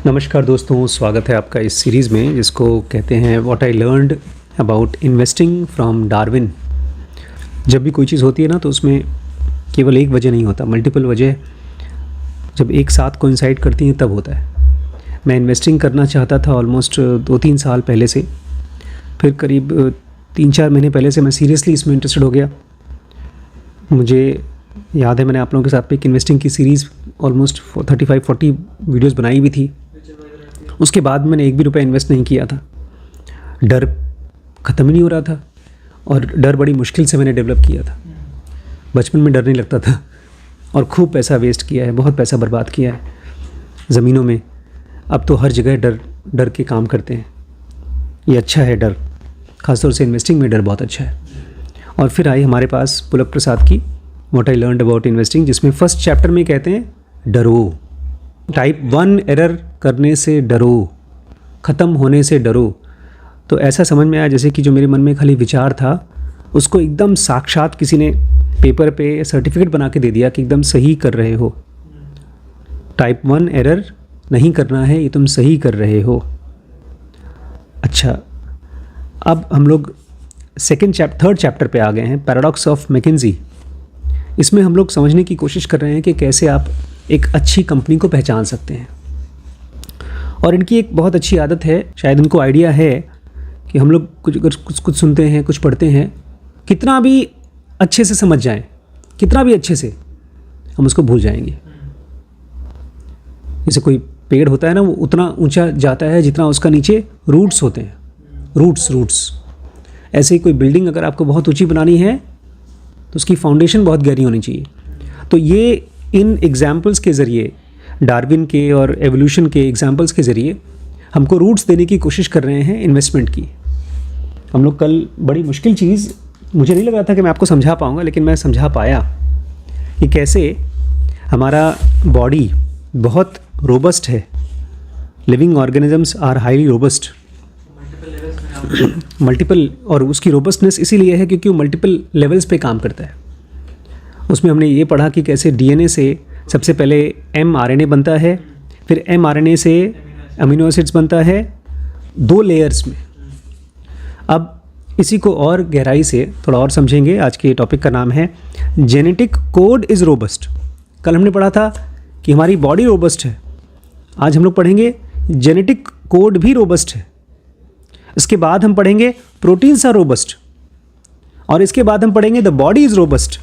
नमस्कार दोस्तों, स्वागत है आपका इस सीरीज़ में जिसको कहते हैं what I learned about investing from Darwin. जब भी कोई चीज़ होती है ना तो उसमें केवल एक वजह नहीं होता, मल्टीपल वजह जब एक साथ कोइंसाइड करती हैं तब होता है। मैं इन्वेस्टिंग करना चाहता था ऑलमोस्ट 2-3 साल पहले से, फिर करीब 3-4 महीने पहले से मैं सीरियसली इसमें इंटरेस्टेड हो गया। मुझे याद है मैंने आप लोगों के साथ पे एक इन्वेस्टिंग की सीरीज़ ऑलमोस्ट 35-40 वीडियोस बनाई भी थी। उसके बाद मैंने एक भी रुपया इन्वेस्ट नहीं किया था। डर ख़त्म ही नहीं हो रहा था और डर बड़ी मुश्किल से मैंने डेवलप किया था। बचपन में डर नहीं लगता था और खूब पैसा वेस्ट किया है, बहुत पैसा बर्बाद किया है ज़मीनों में। अब तो हर जगह डर के काम करते हैं। ये अच्छा है डर, ख़ासतौर से इन्वेस्टिंग में डर बहुत अच्छा है। और फिर आई हमारे पास पुलक प्रसाद की what I learned about investing, जिसमें फर्स्ट चैप्टर में कहते हैं डरो, टाइप 1 एरर करने से डरो, ख़त्म होने से डरो। तो ऐसा समझ में आया जैसे कि जो मेरे मन में खाली विचार था उसको एकदम साक्षात किसी ने पेपर पे सर्टिफिकेट बना के दे दिया कि एकदम सही कर रहे हो। टाइप 1 एरर नहीं करना है, ये तुम सही कर रहे हो। अच्छा, अब हम लोग थर्ड चैप्टर पे आ गए हैं, पैराडॉक्स ऑफ मैकेंजी। इसमें हम लोग समझने की कोशिश कर रहे हैं कि कैसे आप एक अच्छी कंपनी को पहचान सकते हैं। और इनकी एक बहुत अच्छी आदत है, शायद इनको आइडिया है कि हम लोग कुछ सुनते हैं, कुछ पढ़ते हैं, कितना भी अच्छे से समझ जाएं, कितना भी अच्छे से, हम उसको भूल जाएंगे। जैसे कोई पेड़ होता है ना, वो उतना ऊंचा जाता है जितना उसका नीचे रूट्स होते हैं, रूट्स। ऐसे ही कोई बिल्डिंग अगर आपको बहुत ऊंची बनानी है तो उसकी फाउंडेशन बहुत गहरी होनी चाहिए। तो ये इन एग्जाम्पल्स के ज़रिए, डार्विन के और एवोल्यूशन के एग्जाम्पल्स के ज़रिए हमको रूट्स देने की कोशिश कर रहे हैं इन्वेस्टमेंट की। हम लोग कल बड़ी मुश्किल चीज़, मुझे नहीं लगा था कि मैं आपको समझा पाऊँगा, लेकिन मैं समझा पाया कि कैसे हमारा बॉडी बहुत रोबस्ट है। Living organisms are highly robust, multiple, और उसकी रोबस्टनेस इसीलिए है क्योंकि वो मल्टीपल लेवल्स पे काम करता है। उसमें हमने ये पढ़ा कि कैसे डीएनए से सबसे पहले mRNA बनता है, फिर mRNA से अमीनो एसिड्स बनता है 2 लेयर्स में। अब इसी को और गहराई से थोड़ा और समझेंगे। आज के टॉपिक का नाम है जेनेटिक कोड इज़ रोबस्ट। कल हमने पढ़ा था कि हमारी बॉडी रोबस्ट है, आज हम लोग पढ़ेंगे जेनेटिक कोड भी रोबस्ट है। इसके बाद हम पढ़ेंगे प्रोटीन्स आर रोबस्ट, और इसके बाद हम पढ़ेंगे द बॉडी इज़ रोबस्ट।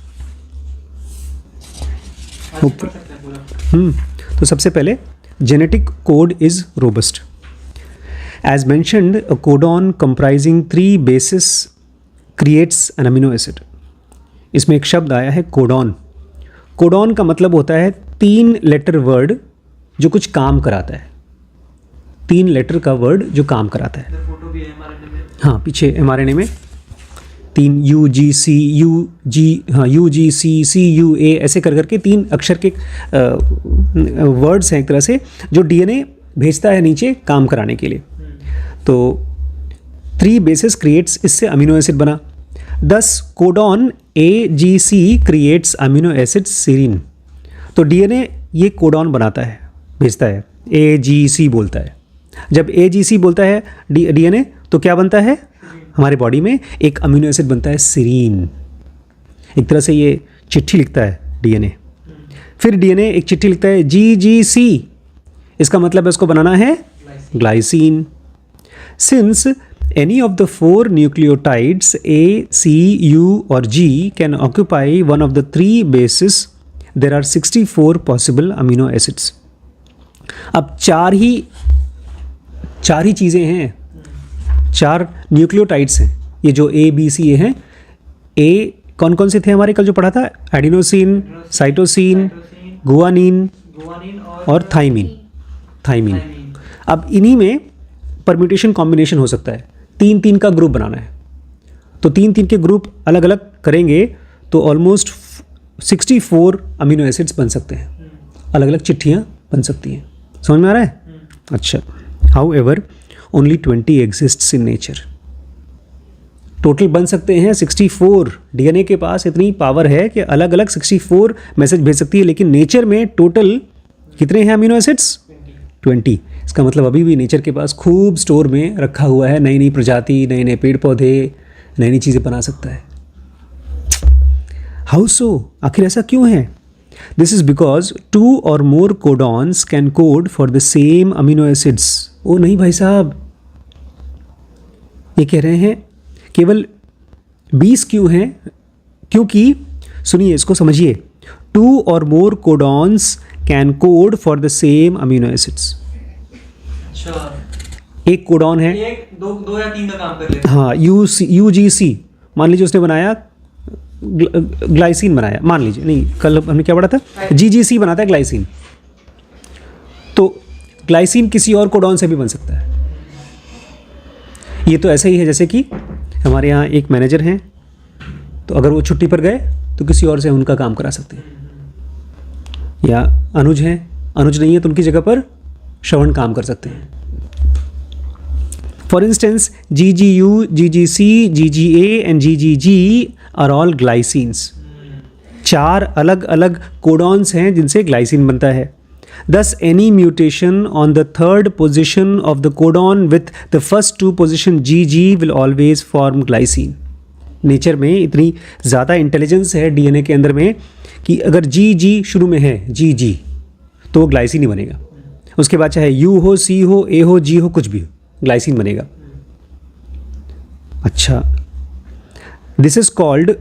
तो सबसे पहले genetic code is robust. As mentioned, a codon comprising 3 bases creates an amino acid. इसमें एक शब्द आया है कोडॉन। कोडॉन का मतलब होता है 3 लेटर वर्ड जो कुछ काम कराता है। 3 लेटर का वर्ड जो काम कराता है। हाँ, पीछे mRNA में 3 UGC, ऐसे कर करके 3 अक्षर के वर्ड्स हैं एक तरह से, जो डीएनए भेजता है नीचे काम कराने के लिए। तो 3 बेसिस क्रिएट्स, इससे अमीनो एसिड बना। 10 codon AGC creates amino acid serine. तो डीएनए ये कोडॉन बनाता है, भेजता है, AGC बोलता है। जब AGC बोलता है डीएनए तो क्या बनता है, हमारे बॉडी में एक अमीनो एसिड बनता है सीरीन। एक तरह से ये चिट्ठी लिखता है डीएनए। फिर डीएनए एक चिट्ठी लिखता है GGC, इसका मतलब है उसको बनाना है glycine. Since any of the 4 nucleotides A, C, U और G can occupy one of the 3 bases, there are 64 possible amino acids. अब चार ही चीज़ें हैं, 4 न्यूक्लियोटाइड्स हैं। ये जो A, B, C हैं, A कौन कौन से थे हमारे कल जो पढ़ा था, एडिनोसिन, साइटोसिन, गुआनिन और थाइमिन। अब इन्हीं में परम्यूटेशन कॉम्बिनेशन हो सकता है। 3-3 का ग्रुप बनाना है, तो 3-3 के ग्रुप अलग अलग करेंगे तो ऑलमोस्ट 64 अमीनो एसिड्स बन सकते हैं, अलग अलग चिट्ठियाँ बन सकती हैं। समझ में आ रहा है? अच्छा, however only 20 exists in nature. Total बन सकते हैं 64। डीएनए के पास इतनी पावर है कि अलग अलग 64 मैसेज भेज सकती है, लेकिन नेचर में टोटल कितने हैं अमीनो एसिड्स? 20। इसका मतलब अभी भी नेचर के पास खूब स्टोर में रखा हुआ है, नई नई प्रजाति, नए नए पेड़ पौधे, नई नई चीज़ें बना सकता है। How so? आखिर ऐसा क्यों है? This is because 2 or more codons can code for the same amino acids. ओ नहीं भाई साहब, ये कह रहे हैं केवल 20 क्यों हैं? क्योंकि सुनिए, इसको समझिए, 2 or more codons can code for the same amino acids. अच्छा, एक कोडॉन है, एक दो या तीन का काम कर लेते हैं। हाँ, UGC मान लीजिए उसने बनाया, ग्लाइसिन बनाया, मान लीजिए, नहीं कल हमने क्या पढ़ा था, GGC बनाता है ग्लाइसिन। तो ग्लाइसिन किसी और कोडॉन से भी बन सकता है। ये तो ऐसा ही है जैसे कि हमारे यहाँ एक मैनेजर हैं, तो अगर वो छुट्टी पर गए तो किसी और से उनका काम करा सकते हैं। या अनुज हैं, अनुज नहीं है तो उनकी जगह पर श्रवण काम कर सकते हैं। For instance GGU, GGC, GGA and GGG are all glycines. 4 अलग अलग कोडॉन्स हैं जिनसे ग्लाइसिन बनता है। Thus, any mutation on the third position of the codon with the first 2 position GG will always form glycine. Nature में इतनी ज़्यादा intelligence है डीएनए के अंदर में कि अगर GG शुरू में है, GG, तो वो ग्लाइसिन ही बनेगा। उसके बाद चाहे U हो, C हो, A हो, G हो, कुछ भी हो, ग्लाइसिन बनेगा। अच्छा, this is called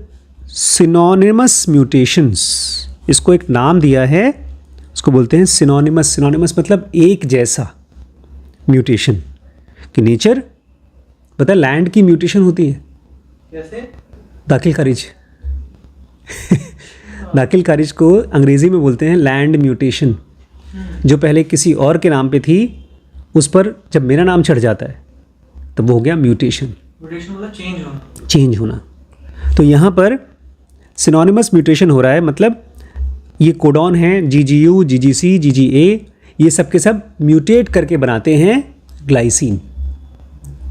synonymous mutations. इसको एक नाम दिया है, उसको बोलते हैं सिनोनिमस। सिनोनिमस मतलब एक जैसा म्यूटेशन। कि नेचर पता है लैंड की म्यूटेशन होती है कैसे? दाखिल खारिज दाखिल खारिज को अंग्रेज़ी में बोलते हैं लैंड म्यूटेशन। जो पहले किसी और के नाम पे थी, उस पर जब मेरा नाम चढ़ जाता है तब वो हो गया म्यूटेशन। म्यूटेशन मतलब चेंज होना। चेंज होना। तो यहाँ पर सिनोनिमस म्यूटेशन हो रहा है, मतलब ये कोडॉन हैं GGU, GGC, GGA, ये सब के सब म्यूटेट करके बनाते हैं ग्लाइसिन।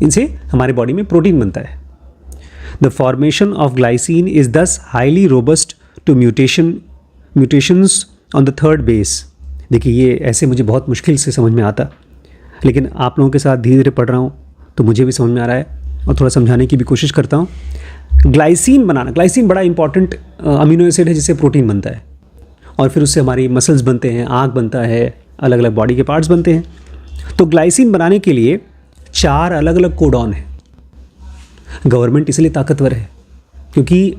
इनसे हमारे बॉडी में प्रोटीन बनता है। The formation of glycine is thus highly robust to mutations on the third base. देखिए, ये ऐसे मुझे बहुत मुश्किल से समझ में आता, लेकिन आप लोगों के साथ धीरे धीरे पढ़ रहा हूँ तो मुझे भी समझ में आ रहा है और थोड़ा समझाने की भी कोशिश करता हूँ। ग्लाइसिन बनाना, ग्लाइसिन बड़ा इंपॉर्टेंट अमीनो एसिड है जिससे प्रोटीन बनता है और फिर उससे हमारी मसल्स बनते हैं, आँख बनता है, अलग अलग बॉडी के पार्ट्स बनते हैं। तो ग्लाइसिन बनाने के लिए 4 अलग अलग कोडॉन है। गवर्नमेंट इसलिए ताकतवर है क्योंकि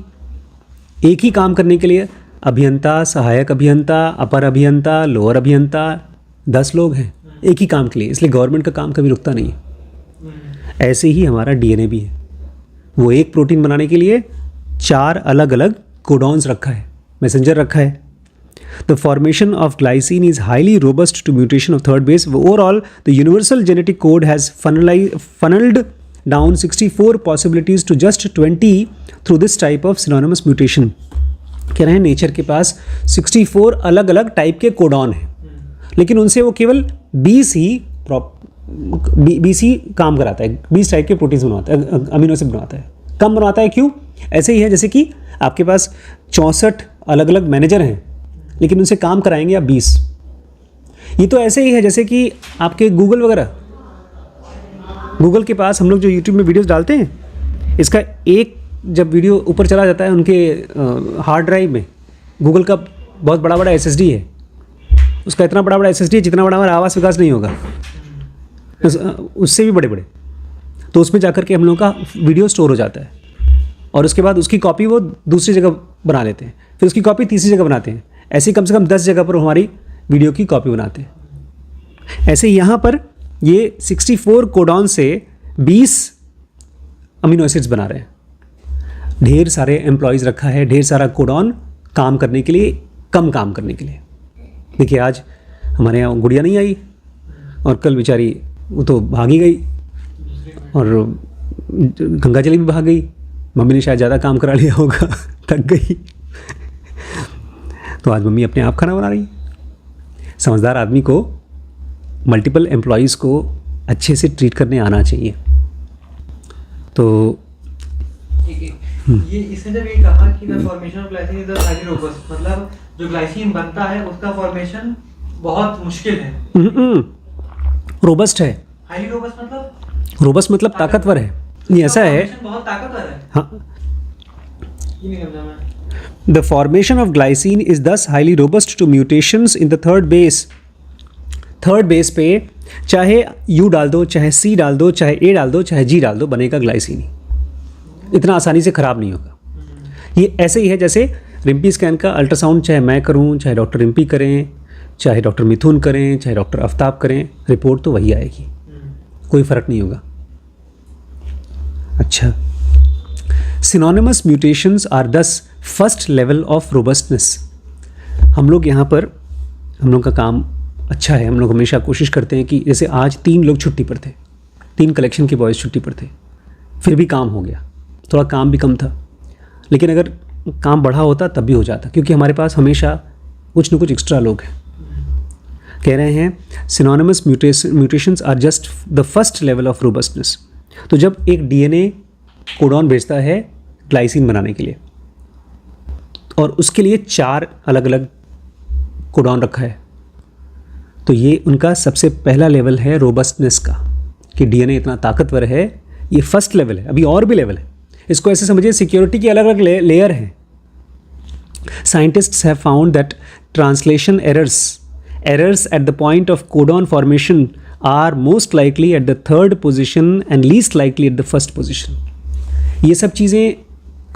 एक ही काम करने के लिए अभियंता, सहायक अभियंता, अपर अभियंता, लोअर अभियंता 10 लोग हैं एक ही काम के लिए, इसलिए गवर्नमेंट का काम कभी रुकता नहीं है। ऐसे ही हमारा डीएनए भी है, वो एक प्रोटीन बनाने के लिए 4 अलग अलग कोडॉन्स रखा है, मैसेंजर रखा है। The formation of glycine is highly robust to mutation of third base. Overall, the universal genetic code has funneled down 64 possibilities to just 20 through this type of synonymous mutation. कह रहे हैं nature के पास 64 अलग अलग type के codon हैं, लेकिन उनसे वो केवल 20 ही काम कराता है, 20 टाइप के प्रोटीन्स बनवाता है, अमीनो एसिड बनवाता है। कम बनवाता है क्यों? ऐसे ही है जैसे कि आपके पास 64 अलग अलग मैनेजर हैं, लेकिन उनसे काम कराएंगे आप 20। ये तो ऐसे ही है जैसे कि आपके गूगल वगैरह, गूगल के पास हम लोग जो यूट्यूब में वीडियोस डालते हैं, इसका एक जब वीडियो ऊपर चला जाता है उनके हार्ड ड्राइव में, गूगल का बहुत बड़ा बड़ा SSD है, उसका इतना बड़ा बड़ा SSD है जितना बड़ा हमारा आवास विकास नहीं होगा, उससे भी बड़े बड़े। तो उसमें जाकर के हम लोग का वीडियो स्टोर हो जाता है और उसके बाद उसकी कॉपी वो दूसरी जगह बना लेते हैं, फिर उसकी कॉपी तीसरी जगह बनाते हैं। ऐसे कम से कम 10 जगह पर हमारी वीडियो की कॉपी बनाते हैं। ऐसे यहाँ पर ये 64 कोडॉन से 20 अमीनो एसिड्स बना रहे हैं। ढेर सारे एम्प्लॉयज़ रखा है, ढेर सारा कोडॉन काम करने के लिए, कम काम करने के लिए। देखिए, आज हमारे यहाँ गुड़िया नहीं आई और कल बेचारी वो तो भागी गई और गंगा जली भी भाग गई। मम्मी ने शायद ज़्यादा काम करा लिया होगा, थक गई, तो आज मम्मी अपने आप खाना बना रही है। समझदार आदमी को मल्टीपल एम्प्लॉयज़ को अच्छे से ट्रीट करने आना चाहिए। तो ये इसने जब ये कहा कि the formation of glycine is highly robust, मतलब जो ग्लाइसिन बनता है उसका फॉर्मेशन बहुत मुश्किल है। रोबस्ट है। हाईली रोबस्ट मतलब रोबस्ट मतलब ताकतवर है। नहीं ऐसा है, फॉर्मेशन बहुत ताकतवर है। हाँ, ये नहीं समझा मैं। the formation of glycine is thus highly robust to mutations in the third base। Third base पे चाहे U डाल दो, चाहे C डाल दो, चाहे A डाल दो, चाहे G डाल दो, बनेगा ग्लाइसिन ही। इतना आसानी से ख़राब नहीं होगा। ये ऐसे ही है जैसे रिम्पी स्कैन का अल्ट्रासाउंड, चाहे मैं करूं, चाहे डॉक्टर रिम्पी करें, चाहे डॉक्टर मिथुन करें, चाहे डॉक्टर आफ्ताब करें, रिपोर्ट तो वही आएगी, कोई फ़र्क नहीं होगा। अच्छा, सिनोनिमस म्यूटेशंस आर दस फर्स्ट लेवल ऑफ रोबस्टनेस। हम लोग यहाँ पर, हम लोग का काम अच्छा है, हम लोग हमेशा कोशिश करते हैं कि जैसे आज 3 लोग छुट्टी पर थे, 3 कलेक्शन के बॉयज़ छुट्टी पर थे, फिर भी काम हो गया। थोड़ा काम भी कम था, लेकिन अगर काम बढ़ा होता तब भी हो जाता, क्योंकि हमारे पास हमेशा कुछ न कुछ एक्स्ट्रा लोग हैं। कह रहे हैं synonymous mutations are just the first level of robustness. तो जब एक डीएनए कोडॉन भेजता है ग्लाइसिन बनाने के लिए, और उसके लिए 4 अलग अलग कोडॉन रखा है, तो ये उनका सबसे पहला लेवल है रोबस्टनेस का, कि डीएनए इतना ताकतवर है। ये फर्स्ट लेवल है, अभी और भी लेवल है। इसको ऐसे समझिए, सिक्योरिटी के अलग अलग लेयर हैं। Scientists have found that translation errors at the point of codon formation are most likely at the third position and least likely at the first position. ये सब चीज़ें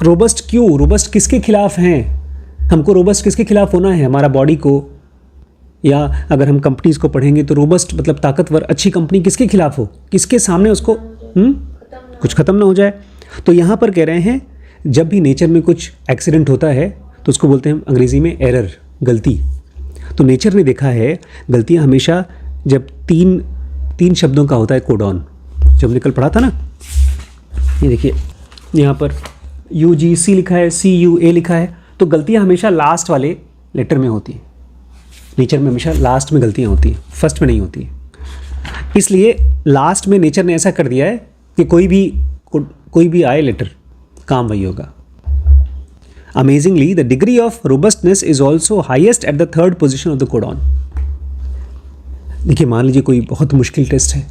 रोबस्ट क्यों, रोबस्ट किसके खिलाफ हैं? हमको रोबस्ट किसके खिलाफ होना है? हमारा बॉडी को, या अगर हम कंपनीज़ को पढ़ेंगे तो रोबस्ट मतलब ताकतवर, अच्छी कंपनी किसके खिलाफ हो, किसके सामने उसको कुछ ख़त्म ना हो जाए। तो यहाँ पर कह रहे हैं जब भी नेचर में कुछ एक्सीडेंट होता है तो उसको बोलते हैं अंग्रेज़ी में एरर, गलती। तो नेचर ने देखा है गलतियाँ हमेशा जब तीन शब्दों का होता है कोडॉन, जब निकल पड़ा था ना, ये देखिए यहाँ पर UGC लिखा है, CUA लिखा है, तो गलतियाँ हमेशा लास्ट वाले लेटर में होती हैं। नेचर में हमेशा लास्ट में गलतियाँ होती हैं, फर्स्ट में नहीं होती हैं। इसलिए लास्ट में नेचर ने ऐसा कर दिया है कि कोई भी आए लेटर, काम वही होगा। Amazingly the degree of robustness is also highest eight the third position of the codon. देखिए, मान लीजिए कोई बहुत मुश्किल टेस्ट है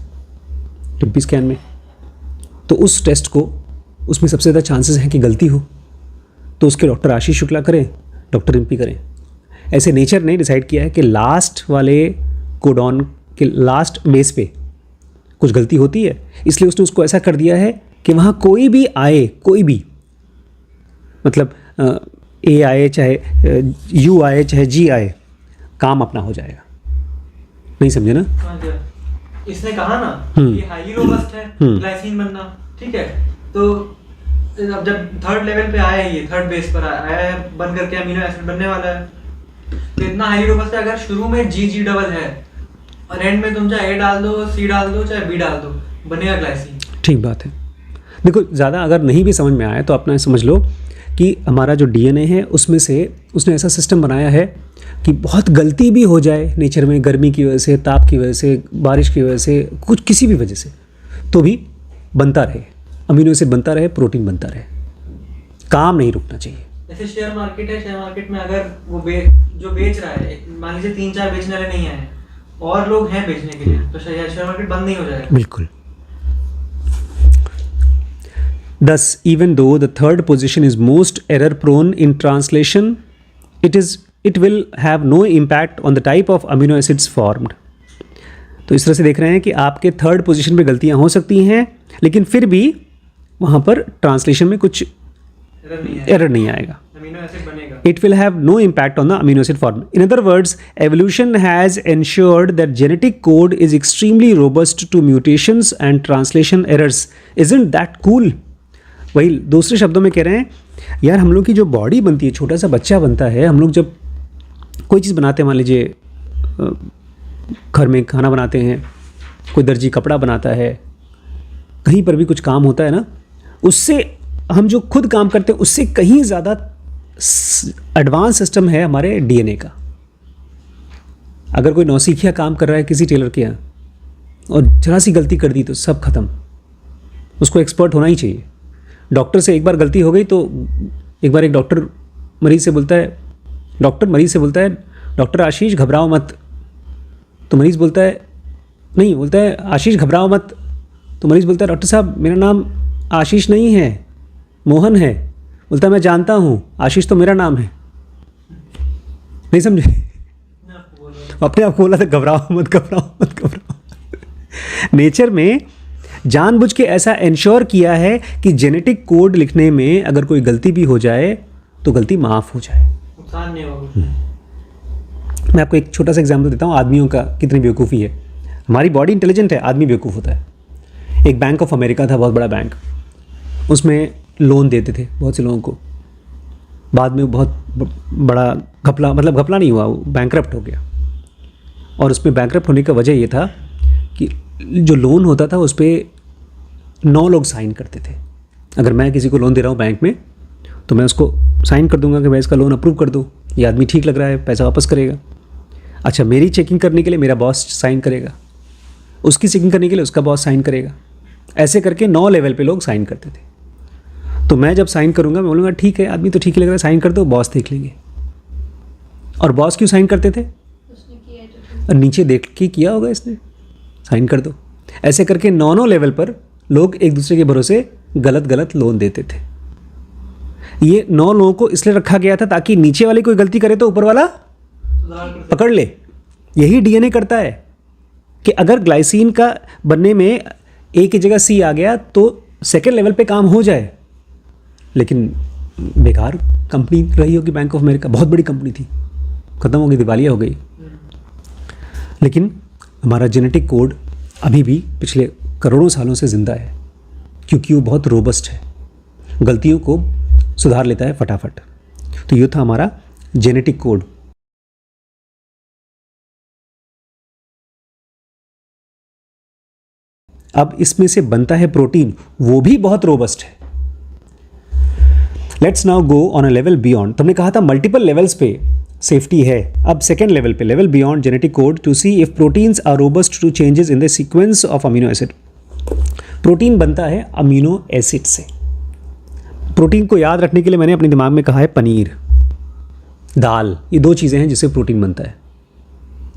रिम्पी स्कैन में, तो उस टेस्ट को, उसमें सबसे ज़्यादा चांसेस हैं कि गलती हो, तो उसके डॉक्टर आशीष शुक्ला करें, डॉक्टर रिम्पी करें। ऐसे नेचर ने डिसाइड किया है कि लास्ट वाले कोडॉन के लास्ट बेस पे कुछ गलती होती है, इसलिए उसने उसको ऐसा कर दिया है कि वहाँ कोई भी आए, कोई भी, मतलब A आए चाहे U आए चाहे G आए, काम अपना हो जाएगा। नहीं समझे ना? इसने कहा ना ये हाईली रोबस्ट है ग्लाइसिन बनना, ठीक है। तो अब जब थर्ड लेवल पे आया, ये थर्ड बेस पर आया है, बन करके अमीनो एसिड बनने वाला है, तो इतना हाईली रोबस्ट है। अगर शुरू में G डबल है और एंड में तुम चाहे A डाल दो, C डाल दो, चाहे B डाल दो, बनेगा ग्लाइसिन। ठीक बात है। देखो, ज़्यादा अगर नहीं भी समझ में आया तो अपना समझ लो कि हमारा जो डीएनए है उसमें से उसने ऐसा सिस्टम बनाया है कि बहुत गलती भी हो जाए नेचर में, गर्मी की वजह से, ताप की वजह से, बारिश की वजह से, कुछ किसी भी वजह से, तो भी बनता रहे, अमीनो एसिड बनता रहे, प्रोटीन बनता रहे, काम नहीं रुकना चाहिए। जैसे शेयर मार्केट है, शेयर मार्केट में अगर वो जो बेच रहा है, मान लीजिए 3-4 बेचने वाले नहीं आए और लोग हैं बेचने के लिए, तो शेयर मार्केट बंद नहीं हो जाएगा। बिल्कुल। Thus, even though the third position is most error prone in translation, it will have no impact on the type of amino acids formed. तो इस तरह से देख रहे हैं कि आपके थर्ड पोजीशन पे गलतियां हो सकती हैं, लेकिन फिर भी वहाँ पर ट्रांसलेशन में कुछ एरर नहीं आएगा। अमीनो एसिड बनेगा। It will have no impact on the amino acid form. In other words, evolution has ensured that genetic code is extremely robust to mutations and translation errors. Isn't that cool? वही दूसरे शब्दों में कह रहे हैं, यार हम लोग की जो बॉडी बनती है, छोटा सा बच्चा बनता है, हम लोग जब कोई चीज़ बनाते हैं, मान लीजिए घर में खाना बनाते हैं, कोई दर्जी कपड़ा बनाता है, कहीं पर भी कुछ काम होता है ना, उससे हम जो खुद काम करते हैं उससे कहीं ज़्यादा एडवांस सिस्टम है हमारे डीएनए का। अगर कोई नौसिखिया काम कर रहा है किसी टेलर के यहाँ और जरा सी गलती कर दी तो सब खत्म, उसको एक्सपर्ट होना ही चाहिए। डॉक्टर से एक बार गलती हो गई तो एक बार एक डॉक्टर मरीज़ से बोलता है, डॉक्टर आशीष घबराओ मत, तो मरीज़ बोलता है नहीं, बोलता है आशीष घबराओ मत। तो मरीज़ बोलता है डॉक्टर साहब मेरा नाम आशीष नहीं है, मोहन है। बोलता है मैं जानता हूँ, आशीष तो मेरा नाम है। नहीं समझे? अपने आप को बोला था घबराओ मत, घबराओ मत, घबराओ। नेचर में जानबूझ के ऐसा इंश्योर किया है कि जेनेटिक कोड लिखने में अगर कोई गलती भी हो जाए तो गलती माफ़ हो जाए। नुकसान नहीं होगा। मैं आपको एक छोटा सा एग्जाम्पल देता हूँ आदमियों का कितनी बेवकूफ़ी है। हमारी बॉडी इंटेलिजेंट है, आदमी बेवकूफ़ होता है। एक बैंक ऑफ अमेरिका था, बहुत बड़ा बैंक, उसमें लोन देते थे बहुत से लोगों को। बाद में बहुत बड़ा घपला, मतलब घपला नहीं हुआ, वो बैंकरप्ट हो गया। और उसमें बैंकरप्ट होने का वजह ये था कि जो लोन होता था उस पर 9 लोग साइन करते थे। अगर मैं किसी को लोन दे रहा हूँ बैंक में तो मैं उसको साइन कर दूंगा कि मैं इसका लोन अप्रूव कर दूँ, ये आदमी ठीक लग रहा है, पैसा वापस करेगा। अच्छा, मेरी चेकिंग करने के लिए मेरा बॉस साइन करेगा, उसकी चेकिंग करने के लिए उसका बॉस साइन करेगा। ऐसे करके 9 लेवल पे लोग साइन करते थे। तो मैं जब साइन करूँगा मैं बोलूँगा ठीक है, आदमी तो ठीक ही लग रहा है, साइन कर दो, बॉस देख लेंगे। और बॉस क्यों साइन करते थे? और नीचे देख के किया होगा इसने, साइन कर दो। ऐसे करके 9 लेवल पर लोग एक दूसरे के भरोसे गलत गलत लोन देते थे। ये 9 लोगों को इसलिए रखा गया था ताकि नीचे वाले कोई गलती करे तो ऊपर वाला पकड़ ले। यही डीएनए करता है कि अगर ग्लाइसिन का बनने में ए की जगह सी आ गया तो सेकेंड लेवल पे काम हो जाए। लेकिन बेकार कंपनी रही होगी बैंक ऑफ अमेरिका, बहुत बड़ी कंपनी थी, ख़त्म हो गई, दिवालिया हो गई। लेकिन हमारा जेनेटिक कोड अभी भी पिछले करोड़ों सालों से ज़िंदा है क्योंकि वो बहुत रोबस्ट है, गलतियों को सुधार लेता है फटाफट। तो ये था हमारा जेनेटिक कोड। अब इसमें से बनता है प्रोटीन, वो भी बहुत रोबस्ट है। Let's now go on a level beyond. तुमने कहा था मल्टीपल लेवल्स पे सेफ्टी है। अब सेकेंड लेवल पे, level beyond genetic code, to see if proteins are robust to changes in the sequence of amino acid. Protein बनता है amino acid से। प्रोटीन को याद रखने के लिए मैंने अपने दिमाग में कहा है पनीर, दाल, ये 2 चीज़ें हैं जिससे प्रोटीन बनता है।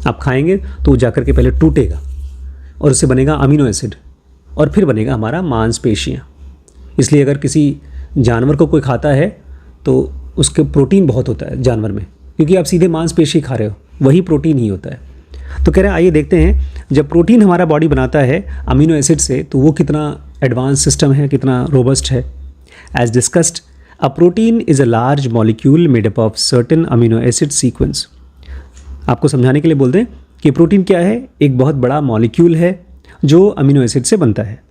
आप खाएंगे तो वो जाकर के पहले टूटेगा और उससे बनेगा अमीनो एसिड और फिर बनेगा हमारा मांसपेशियाँ। इसलिए अगर किसी जानवर को कोई खाता है तो उसके प्रोटीन बहुत होता है जानवर में, क्योंकि आप सीधे मांसपेशी खा रहे हो, वही प्रोटीन ही होता है। तो कह रहे हैं आइए देखते हैं जब प्रोटीन हमारा बॉडी बनाता है अमीनो एसिड से तो वो कितना एडवांस सिस्टम है, कितना रोबस्ट है। As discussed, a protein is a large molecule made up of certain amino acid sequence. आपको समझाने के लिए बोलते हैं कि प्रोटीन क्या है, एक बहुत बड़ा मॉलिक्यूल है जो अमीनो एसिड से बनता है।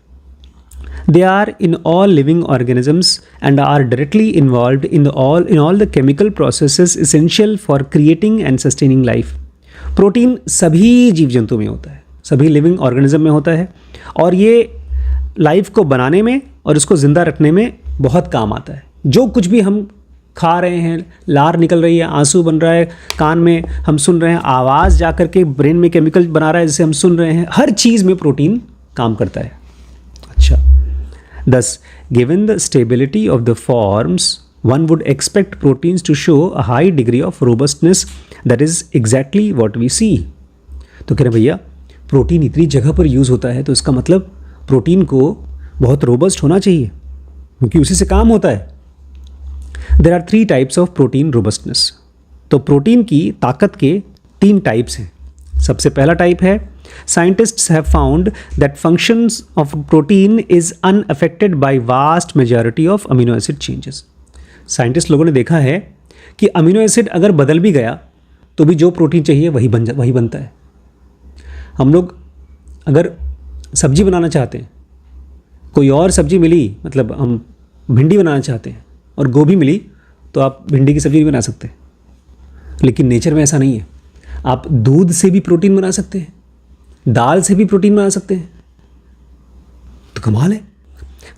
They are in all living organisms and are directly involved in all the chemical processes essential for creating and sustaining life. Protein सभी जीव जंतु में होता है, सभी लिविंग ऑर्गेनिज्म में होता है और ये लाइफ को बनाने में और उसको ज़िंदा रखने में बहुत काम आता है। जो कुछ भी हम खा रहे हैं, लार निकल रही है, आंसू बन रहा है, कान में हम सुन रहे हैं, आवाज़ जा कर के ब्रेन में केमिकल बना रहा है जिसे हम सुन रहे हैं, हर चीज़ में प्रोटीन काम करता है। अच्छा, Thus, given the stability of the forms, one would expect proteins to show a high degree of robustness. That is exactly what we see. तो कह रहे भैया प्रोटीन इतनी जगह पर यूज़ होता है तो इसका मतलब प्रोटीन को बहुत रोबस्ट होना चाहिए क्योंकि उसी से काम होता है। There are 3 types of protein robustness. तो प्रोटीन की ताकत के 3 टाइप्स हैं। सबसे पहला टाइप है, scientists have found that functions of protein is unaffected by vast majority of amino acid changes. Scientist लोगों ने देखा है कि अमीनो एसिड अगर बदल भी गया तो भी जो प्रोटीन चाहिए वही बनता है। हम लोग अगर सब्जी बनाना चाहते हैं, कोई और सब्जी मिली, मतलब हम भिंडी बनाना चाहते हैं और गोभी मिली तो आप भिंडी की सब्जी नहीं बना सकते। लेकिन नेचर में ऐसा नहीं है, आप दूध से भी प्रोटीन बना सकते हैं, दाल से भी प्रोटीन बना सकते हैं। तो कमाल है।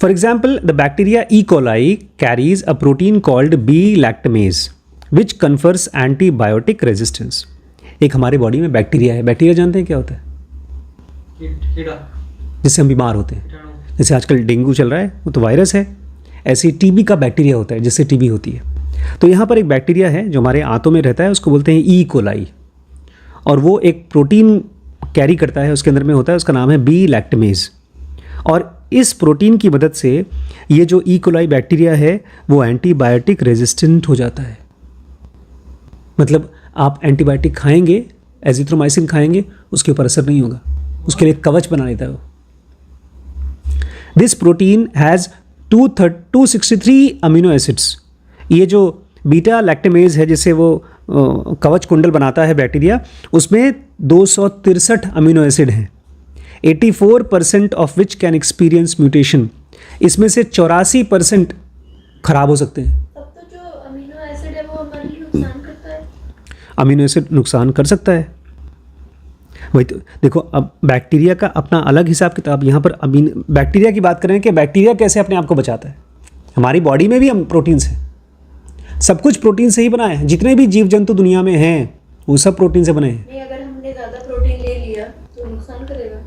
For example, the bacteria E coli carries a protein called B lactamase which confers antibiotic resistance. एक हमारे बॉडी में बैक्टीरिया है। बैक्टीरिया जानते हैं क्या होता है? कीड़ा, जिससे हम बीमार होते हैं। जैसे आजकल डेंगू चल रहा है, वो तो वायरस है। ऐसे टीबी का बैक्टीरिया होता है जिससे टीबी होती है। तो यहाँ पर एक बैक्टीरिया है जो हमारे आंतों में रहता है, उसको बोलते हैं ई कोलाई। और वो एक प्रोटीन कैरी करता है, उसके अंदर में होता है, उसका नाम है बी लैक्टमेज। और इस प्रोटीन की मदद से ये जो ई कोलाई बैक्टीरिया है वो एंटीबायोटिक रेजिस्टेंट हो जाता है। मतलब आप एंटीबायोटिक खाएंगे, एजिथ्रोमाइसिन खाएंगे, उसके ऊपर असर नहीं होगा, उसके लिए कवच बना लेता है वो। This protein has 263 amino acids. ये जो बीटा लैक्टेमेज है जिससे वो कवच कुंडल बनाता है बैक्टीरिया, उसमें 263 अमीनो एसिड हैं, 84% of which can experience mutation. इसमें से 84% खराब हो सकते हैं। तब तो जो अमीनो एसिड है वो हमारे लिए नुकसान करता है। अमीनो एसिड नुकसान कर सकता है, वही तो देखो। अब बैक्टीरिया का अपना अलग हिसाब किताब। यहाँ पर बैक्टीरिया की बात करें कि बैक्टीरिया कैसे अपने आप को बचाता है। हमारी बॉडी में भी हम प्रोटीन्स हैं, सब कुछ प्रोटीन से ही बना है। जितने भी जीव जंतु दुनिया में हैं वो सब प्रोटीन से बने हैं। नहीं, अगर हमने ज़्यादा प्रोटीन ले लिया तो नुकसान करेगा।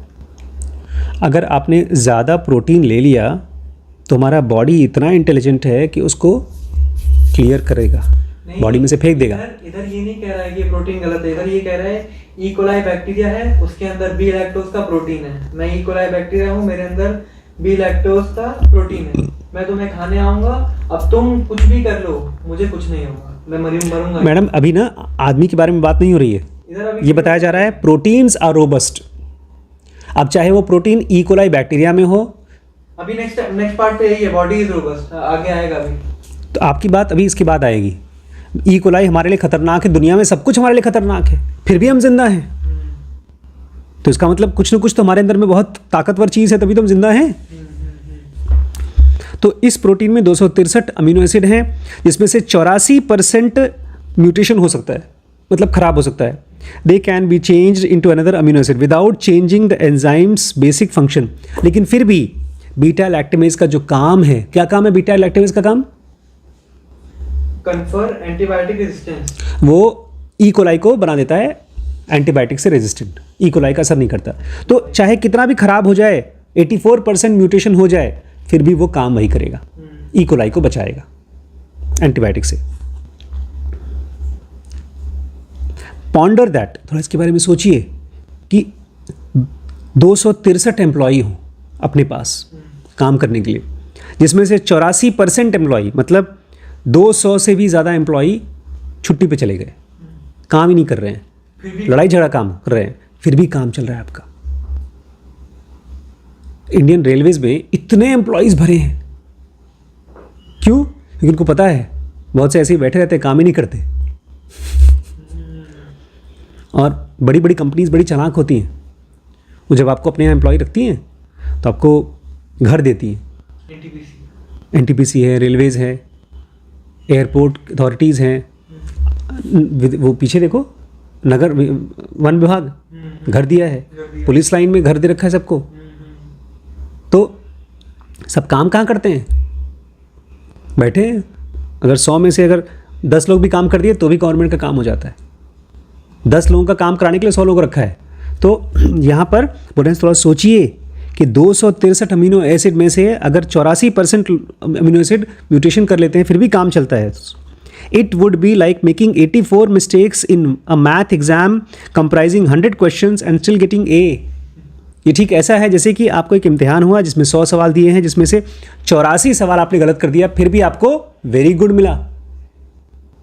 अगर आपने ज़्यादा प्रोटीन ले लिया तो हमारा बॉडी इतना इंटेलिजेंट है कि उसको क्लियर करेगा, बॉडी में से फेंक देगा। इधर ये नहीं कह रहा है कि प्रोटीन गलत है, इधर ये कह रहा है ई कोलाई बैक्टीरिया है, उसके अंदर बी लैक्टोज का प्रोटीन है। मैं ई कोलाई बैक्टीरिया हूँ, मेरे अंदर बी लैक्टोज का प्रोटीन है। मैं तुम्हें खाने आऊंगा, अब तुम कुछ भी कर लो, मुझे कुछ नहीं होगा, मैं मरूंगा। मैडम अभी ना आदमी के बारे में बात नहीं हो रही है, ये बताया जा रहा है प्रोटीन्स आर रोबस्ट। अब चाहे वो प्रोटीन ई कोलाई बैक्टीरिया में हो, अभी नेक्स्ट पार्ट पे यही है, बॉडी इज रोबस्ट, आगे आएगा अभी। तो आपकी बात अभी इसके बाद आएगी। ई कोलाई हमारे लिए खतरनाक है, दुनिया में सब कुछ हमारे लिए खतरनाक है, फिर भी हम जिंदा हैं। तो इसका मतलब कुछ ना कुछ तो हमारे अंदर में बहुत ताकतवर चीज़ है, तभी तो हम जिंदा हैं। तो इस प्रोटीन में 263 अमीनो एसिड हैं, जिसमें से 84% म्यूटेशन हो सकता है, मतलब खराब हो सकता है। They can be changed into another amino acid without changing the enzymes basic function. लेकिन फिर भी बीटा लैक्टेमेज का जो काम है, क्या काम है बीटा लैक्टेमेज का काम? Confer antibiotic resistance. वो ई कोलाई को बना देता है एंटीबायोटिक से रेजिस्टेंट। ई कोलाई का असर नहीं करता। तो चाहे कितना भी खराब हो जाए, 84% म्यूटेशन हो जाए, फिर भी वो काम वही करेगा, ई कोलाई को बचाएगा एंटीबायोटिक से। पॉन्डर दैट, थोड़ा इसके बारे में सोचिए कि 263 एम्प्लॉई हों अपने पास काम करने के लिए, जिसमें से 84% एम्प्लॉई, मतलब 200 से भी ज़्यादा एम्प्लॉई छुट्टी पे चले गए, काम ही नहीं कर रहे हैं, लड़ाई झगड़ा काम कर रहे हैं, फिर भी काम चल रहा है आपका। इंडियन रेलवेज में इतने एम्प्लॉयज़ भरे हैं, क्यों? क्योंकि उनको पता है बहुत से ऐसे ही बैठे रहते हैं, काम ही नहीं करते। और बड़ी बड़ी कंपनीज बड़ी चालाक होती हैं, वो जब आपको अपने यहाँ एम्प्लॉय रखती हैं तो आपको घर देती हैं। एनटीपीसी है, रेलवेज़ है, एयरपोर्ट अथॉरिटीज़ हैं, वो पीछे देखो नगर वन विभाग घर दिया है, पुलिस लाइन में घर दे रखा है सबको। तो सब काम कहाँ करते हैं? बैठे हैं। अगर 100 में से अगर 10 लोग भी काम कर दिए तो भी गवर्नमेंट का काम हो जाता है। 10 लोगों का काम कराने के लिए 100 लोग रखा है। तो यहाँ पर बोल रहे हैं, थोड़ा सोचिए कि 263 अमीनो एसिड में से अगर 84% अमीनो एसिड म्यूटेशन कर लेते हैं फिर भी काम चलता है। It would be like making 84 mistakes in a math exam comprising 100 questions and still getting a. ये ठीक ऐसा है जैसे कि आपको एक इम्तिहान हुआ जिसमें 100 सवाल दिए हैं, जिसमें से 84 सवाल आपने गलत कर दिया, फिर भी आपको वेरी गुड मिला,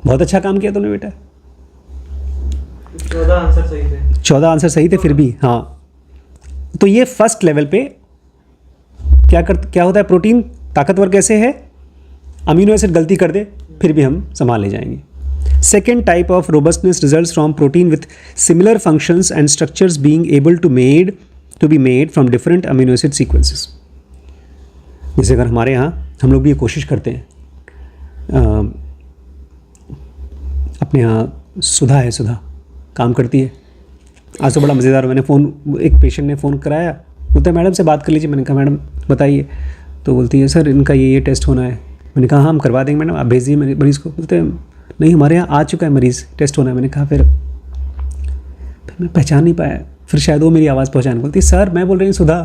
बहुत अच्छा काम किया तुमने बेटा। 14 आंसर सही थे। 14 आंसर सही थे फिर भी। हाँ, तो ये फर्स्ट लेवल पे क्या होता है? प्रोटीन ताकतवर कैसे है? अमीनो एसिड गलती कर दे फिर भी हम संभाल ले जाएंगे। Second type of robustness results from protein with similar functions and structures being able to be made from different amino acid sequences. जैसे अगर हमारे यहाँ हम लोग भी ये कोशिश करते हैं, अपने यहाँ सुधा काम करती है। आज तो बड़ा मज़ेदार, मैंने एक पेशेंट ने फ़ोन कराया, बोलता है मैडम से बात कर लीजिए। मैंने कहा मैडम बताइए, तो बोलती है सर इनका ये टेस्ट होना है। मैंने कहा हाँ हम करवा देंगे मैडम, आप भेज दीजिए मरीज़ को। बोलते हैं नहीं हमारे यहाँ आ चुका है मरीज़, टेस्ट होना है। मैंने कहा फिर मैं पहचान नहीं पाया, फिर शायद वो मेरी आवाज़ पहचान। बोलती सर मैं बोल रही हूँ सुधा।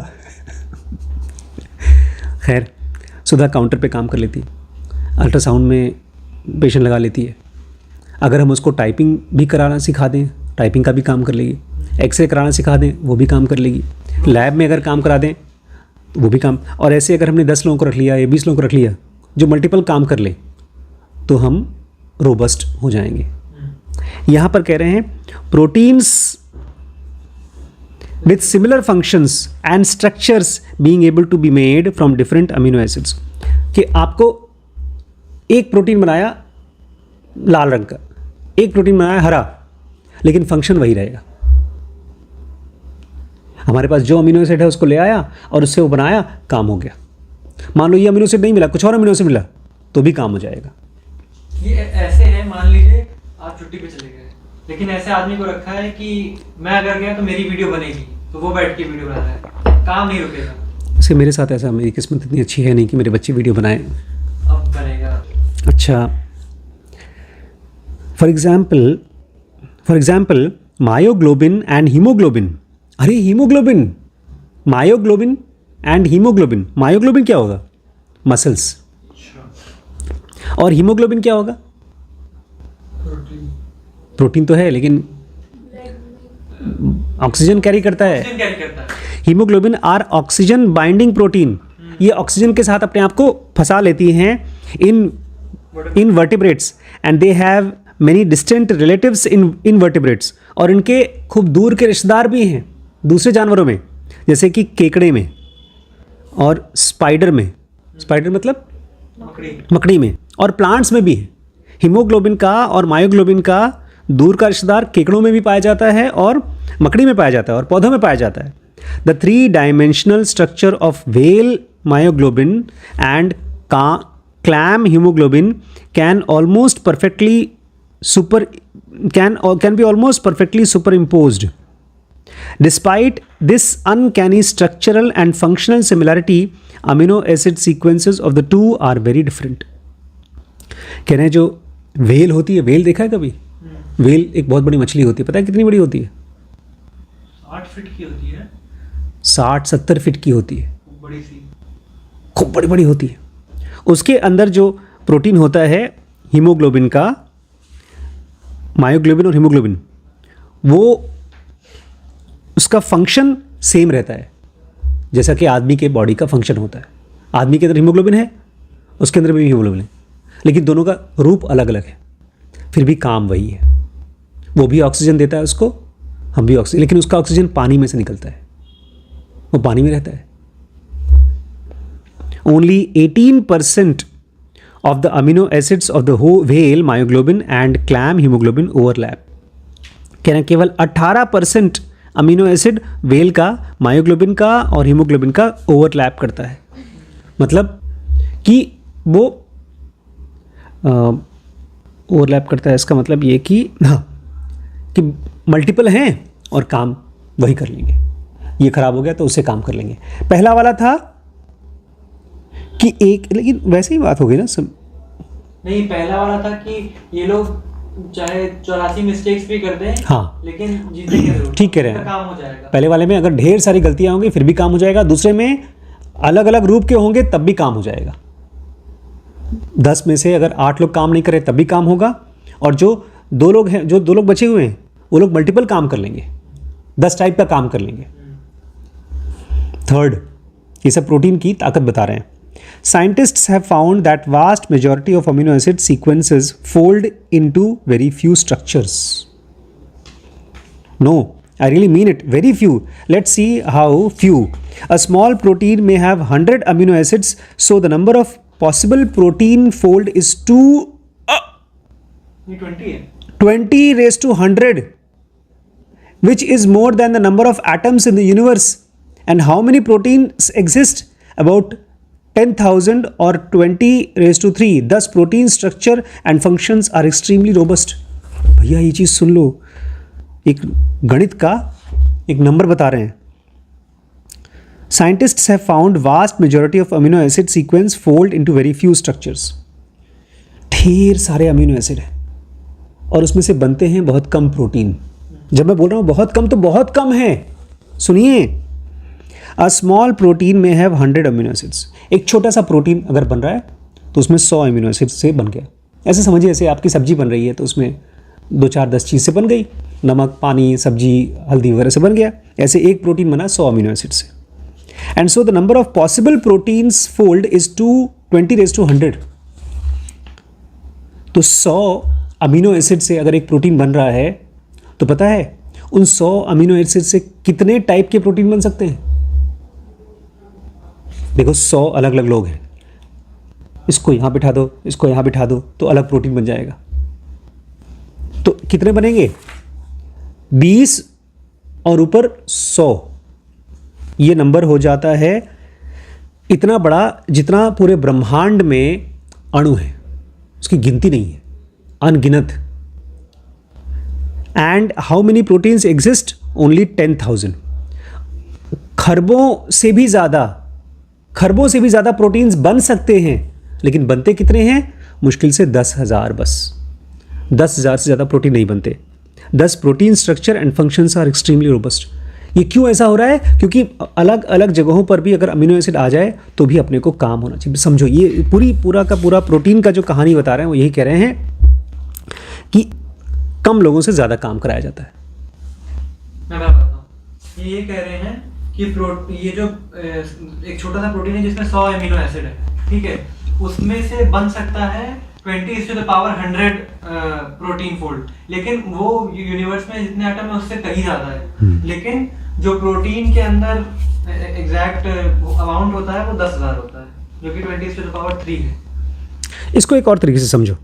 खैर सुधा काउंटर पे काम कर लेती है, अल्ट्रासाउंड में पेशेंट लगा लेती है। अगर हम उसको टाइपिंग भी कराना सिखा दें, टाइपिंग का भी काम कर लेगी। एक्सरे कराना सिखा दें वो भी काम कर लेगी, लैब में अगर काम करा दें तो वो भी काम। और ऐसे अगर हमने 10 लोगों को रख लिया या 20 लोगों को रख लिया जो मल्टीपल काम कर ले तो हम रोबस्ट हो जाएंगे। यहाँ पर कह रहे हैं proteins with similar functions and structures being able to be made from different amino acids, कि आपको एक प्रोटीन बनाया लाल रंग का, एक प्रोटीन बनाया हरा, लेकिन फंक्शन वही रहेगा। हमारे पास जो अमीनो एसिड है उसको ले आया और उससे वो बनाया, काम हो गया। मान लो ये अमीनो एसिड नहीं मिला, कुछ और अमीनो एसिड मिला तो भी काम हो जाएगा। ये ऐसे है, मान लीजिए आप छुट्टी पे चले गए, लेकिन ऐसे आदमी को रखा है कि मैं अगर गया तो मेरी वीडियो बनेगी, तो वो बैठ के वीडियो बना रहा है, काम नहीं रुकेगा। वैसे मेरे साथ ऐसा, मेरी किस्मत इतनी अच्छी है नहीं कि मेरे बच्चे वीडियो बनाएं। अब बनेगा। अच्छा, for example myoglobin and haemoglobin. अरे haemoglobin, myoglobin and haemoglobin. Myoglobin क्या होगा? मसल्स। और हीमोग्लोबिन क्या होगा? प्रोटीन तो है लेकिन ऑक्सीजन कैरी करता है। Haemoglobin are oxygen binding protein. ये ऑक्सीजन के साथ अपने आप को फंसा लेती हैं in vertebrates and they have many distant relatives in vertebrates. और इनके खूब दूर के रिश्तेदार भी हैं दूसरे जानवरों में, जैसे कि केकड़े में और स्पाइडर में। स्पाइडर मतलब मकड़ी में। और प्लांट्स में भी है। हीमोग्लोबिन का और मायोग्लोबिन का दूर का रिश्तेदार केकड़ों में भी पाया जाता है और मकड़ी में पाया जाता है और पौधों में पाया जाता है। The 3-dimensional structure of whale myoglobin and clam hemoglobin can be almost perfectly superimposed. Despite this uncanny structural and functional similarity, amino acid sequences of the two are very different. कह रहे हैं जो व्हेल होती है, whale देखा है कभी? Whale एक बहुत बड़ी मछली होती है, पता है कितनी बड़ी होती है? 60 फीट की होती है। 60-70 फीट की होती है, बड़ी सी, खूब बड़ी बड़ी होती है। उसके अंदर जो प्रोटीन होता है हीमोग्लोबिन का, मायोग्लोबिन और हीमोग्लोबिन, वो उसका फंक्शन सेम रहता है जैसा कि आदमी के बॉडी का फंक्शन होता है। आदमी के अंदर हीमोग्लोबिन है, उसके अंदर भी हीमोग्लोबिन है, लेकिन दोनों का रूप अलग अलग है, फिर भी काम वही है। वो भी ऑक्सीजन देता है उसको, हम भी ऑक्सीजन, लेकिन उसका ऑक्सीजन पानी में से निकलता है, वो पानी में रहता है। Only 18% of the amino acids of the whale myoglobin and clam hemoglobin overlap. कहना केवल 18% अमीनो एसिड व्हेल का, मायोग्लोबिन का और हीमोग्लोबिन का ओवरलैप करता है। मतलब कि वो ओवरलैप करता है, इसका मतलब ये कि हाँ, कि मल्टीपल हैं और काम वही कर लेंगे। ये खराब हो गया तो उससे काम कर लेंगे। पहला वाला था कि एक, लेकिन वैसे ही बात हो गई ना सब। नहीं, पहला वाला था कि ये लोग चाहे 84 मिस्टेक्स भी कर दें, हाँ, लेकिन जीतेंगे जरूर। ठीक कह रहे हैं, काम हो जाएगा। पहले वाले में अगर ढेर सारी गलतियां होंगी फिर भी काम हो जाएगा, दूसरे में अलग अलग रूप के होंगे तब भी काम हो जाएगा। 10 में से अगर 8 लोग काम नहीं करें तब भी काम होगा, और जो 2 लोग हैं, जो 2 लोग बचे हुए हैं, वो लोग मल्टीपल काम कर लेंगे, 10 टाइप का काम कर लेंगे। थर्ड, ये सब प्रोटीन की ताकत बता रहे हैं। Scientists have found that vast majority of amino acid sequences fold into very few structures. No, I really mean it, very few. Let's see how few. A small protein may have 100 amino acids, so the number of possible protein fold is 20 raised to 100, which is more than the number of atoms in the universe. And how many proteins exist? About 10,000 or 20 raised to 3. Thus protein structure and functions are extremely robust. भैया ये चीज़ सुन लो, एक गणित का एक number बता रहे हैं। Scientists have found vast majority of amino acid sequence fold into very few structures. ढेर सारे अमीनो एसिड हैं और उसमें से बनते हैं बहुत कम प्रोटीन। जब मैं बोल रहा हूँ बहुत कम, तो बहुत कम है। सुनिए, A small protein may have 100 amino acids. एक छोटा सा प्रोटीन अगर बन रहा है तो उसमें 100 अमीनो एसिड से बन गया। ऐसे समझिए, जैसे आपकी सब्जी बन रही है तो उसमें 2, 4, 10 चीज़ से बन गई, नमक, पानी, सब्जी, हल्दी वगैरह से बन गया। ऐसे एक प्रोटीन बना 100 अमीनो एसिड से। And so the number of possible proteins fold is 220⁻100। तो 100 अमीनो एसिड से अगर एक प्रोटीन बन रहा है तो पता है उन 100 अमीनो एसिड से कितने टाइप के प्रोटीन बन सकते हैं? देखो 100 अलग अलग लोग हैं, इसको यहाँ बिठा दो, इसको यहाँ बिठा दो, तो अलग प्रोटीन बन जाएगा। तो कितने बनेंगे? 20 और ऊपर 100, ये नंबर हो जाता है इतना बड़ा जितना पूरे ब्रह्मांड में अणु है, उसकी गिनती नहीं है, अनगिनत। And how many proteins exist? Only 10,000। खरबों से भी ज़्यादा प्रोटीन्स बन सकते हैं, लेकिन बनते कितने हैं? मुश्किल से 10,000 बस। 10,000 से ज़्यादा प्रोटीन नहीं बनते। 10 protein structure and functions are extremely robust. ये क्यों ऐसा हो रहा है? क्योंकि अलग अलग जगहों पर भी अगर अमीनो एसिड आ जाए तो भी अपने को काम होना चाहिए। समझो, ये पूरा का पूरा प्रोटीन का जो कहानी बता रहे हैं वो यही कह रहे हैं कि कम लोगों से ज़्यादा काम कराया जाता है। मैं बताता हूँ, ये कह रहे हैं कि ये जो एक छोटा सा प्रोटीन है जिसमें 100 अमीनो एसिड है, ठीक है, उसमें से बन सकता है 20⁻100 प्रोटीन फोल्ड, लेकिन वो यूनिवर्स में जितने एटम है उससे कहीं ज़्यादा है। लेकिन जो प्रोटीन के अंदर एग्जैक्ट अमाउंट होता है वो 10,000 होता है, जो कि 20⁻3 है। इसको एक और तरीके से समझो,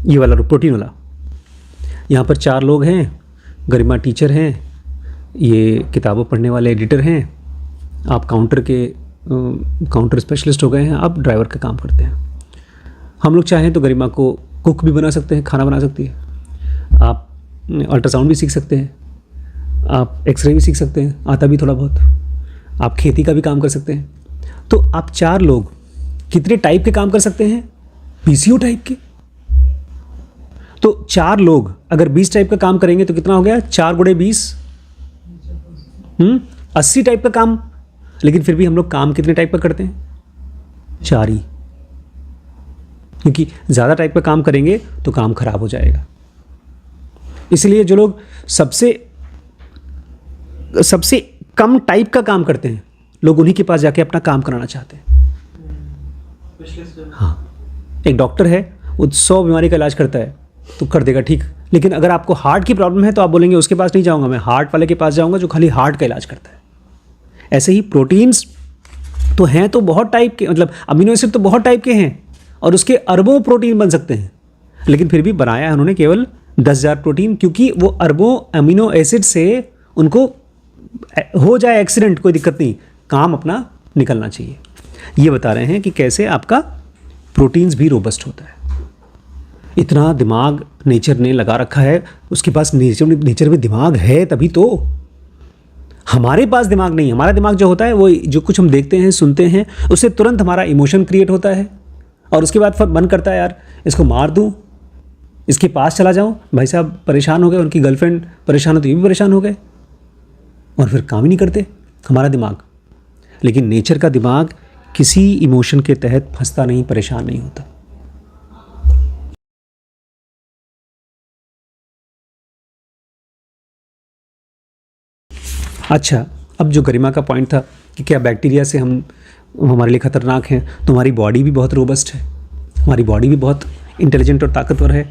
ये वाला प्रोटीन वाला, यहाँ पर 4 लोग हैं, गरिमा टीचर हैं, ये किताबों पढ़ने वाले एडिटर हैं, आप काउंटर स्पेशलिस्ट हो गए हैं, आप ड्राइवर का काम करते हैं। हम लोग चाहें तो गरिमा को कुक भी बना सकते हैं, खाना बना सकती है, आप अल्ट्रासाउंड भी सीख सकते हैं, आप एक्सरे भी सीख सकते हैं, आता भी थोड़ा बहुत, आप खेती का भी काम कर सकते हैं। तो आप 4 लोग कितने टाइप के काम कर सकते हैं? पीसीओ टाइप के। तो 4 लोग अगर 20 टाइप का काम करेंगे तो कितना हो गया? 4 × 20 80 टाइप का काम। लेकिन फिर भी हम लोग काम कितने टाइप का करते हैं? 4 ही, क्योंकि ज़्यादा टाइप का काम करेंगे तो काम खराब हो जाएगा। इसलिए जो लोग सबसे कम टाइप का काम करते हैं, लोग उन्हीं के पास जाके अपना काम कराना चाहते हैं। हाँ, एक डॉक्टर है, वो 100 बीमारी का इलाज करता है तो कर देगा, ठीक। लेकिन अगर आपको हार्ट की प्रॉब्लम है तो आप बोलेंगे उसके पास नहीं जाऊंगा, मैं हार्ट वाले के पास जाऊंगा जो खाली हार्ट का इलाज करता है। ऐसे ही प्रोटीन्स तो हैं तो बहुत टाइप के, मतलब अमीनो एसिड तो बहुत टाइप के हैं और उसके अरबों प्रोटीन बन सकते हैं, लेकिन फिर भी बनाया है उन्होंने केवल 10,000 प्रोटीन, क्योंकि वो अरबों अमीनो एसिड से उनको हो जाए एक्सीडेंट कोई दिक्कत नहीं, काम अपना निकलना चाहिए। ये बता रहे हैं कि कैसे आपका प्रोटीन्स भी रोबस्ट होता है। इतना दिमाग नेचर ने लगा रखा है, उसके पास नेचर में दिमाग है तभी तो। हमारे पास दिमाग नहीं, हमारा दिमाग जो होता है वो जो कुछ हम देखते हैं सुनते हैं उससे तुरंत हमारा इमोशन क्रिएट होता है और उसके बाद फिर मन करता है यार इसको मार दूं, इसके पास चला जाऊं। भाई साहब परेशान हो गए, उनकी गर्लफ्रेंड परेशान हो तो ये भी परेशान हो गए और फिर काम ही नहीं करते हमारा दिमाग। लेकिन नेचर का दिमाग किसी इमोशन के तहत फंसता नहीं, परेशान नहीं होता। अच्छा, अब जो गरिमा का पॉइंट था कि क्या बैक्टीरिया से हम हमारे लिए ख़तरनाक हैं, तो हमारी बॉडी भी बहुत रोबस्ट है, हमारी बॉडी भी बहुत इंटेलिजेंट और ताकतवर है।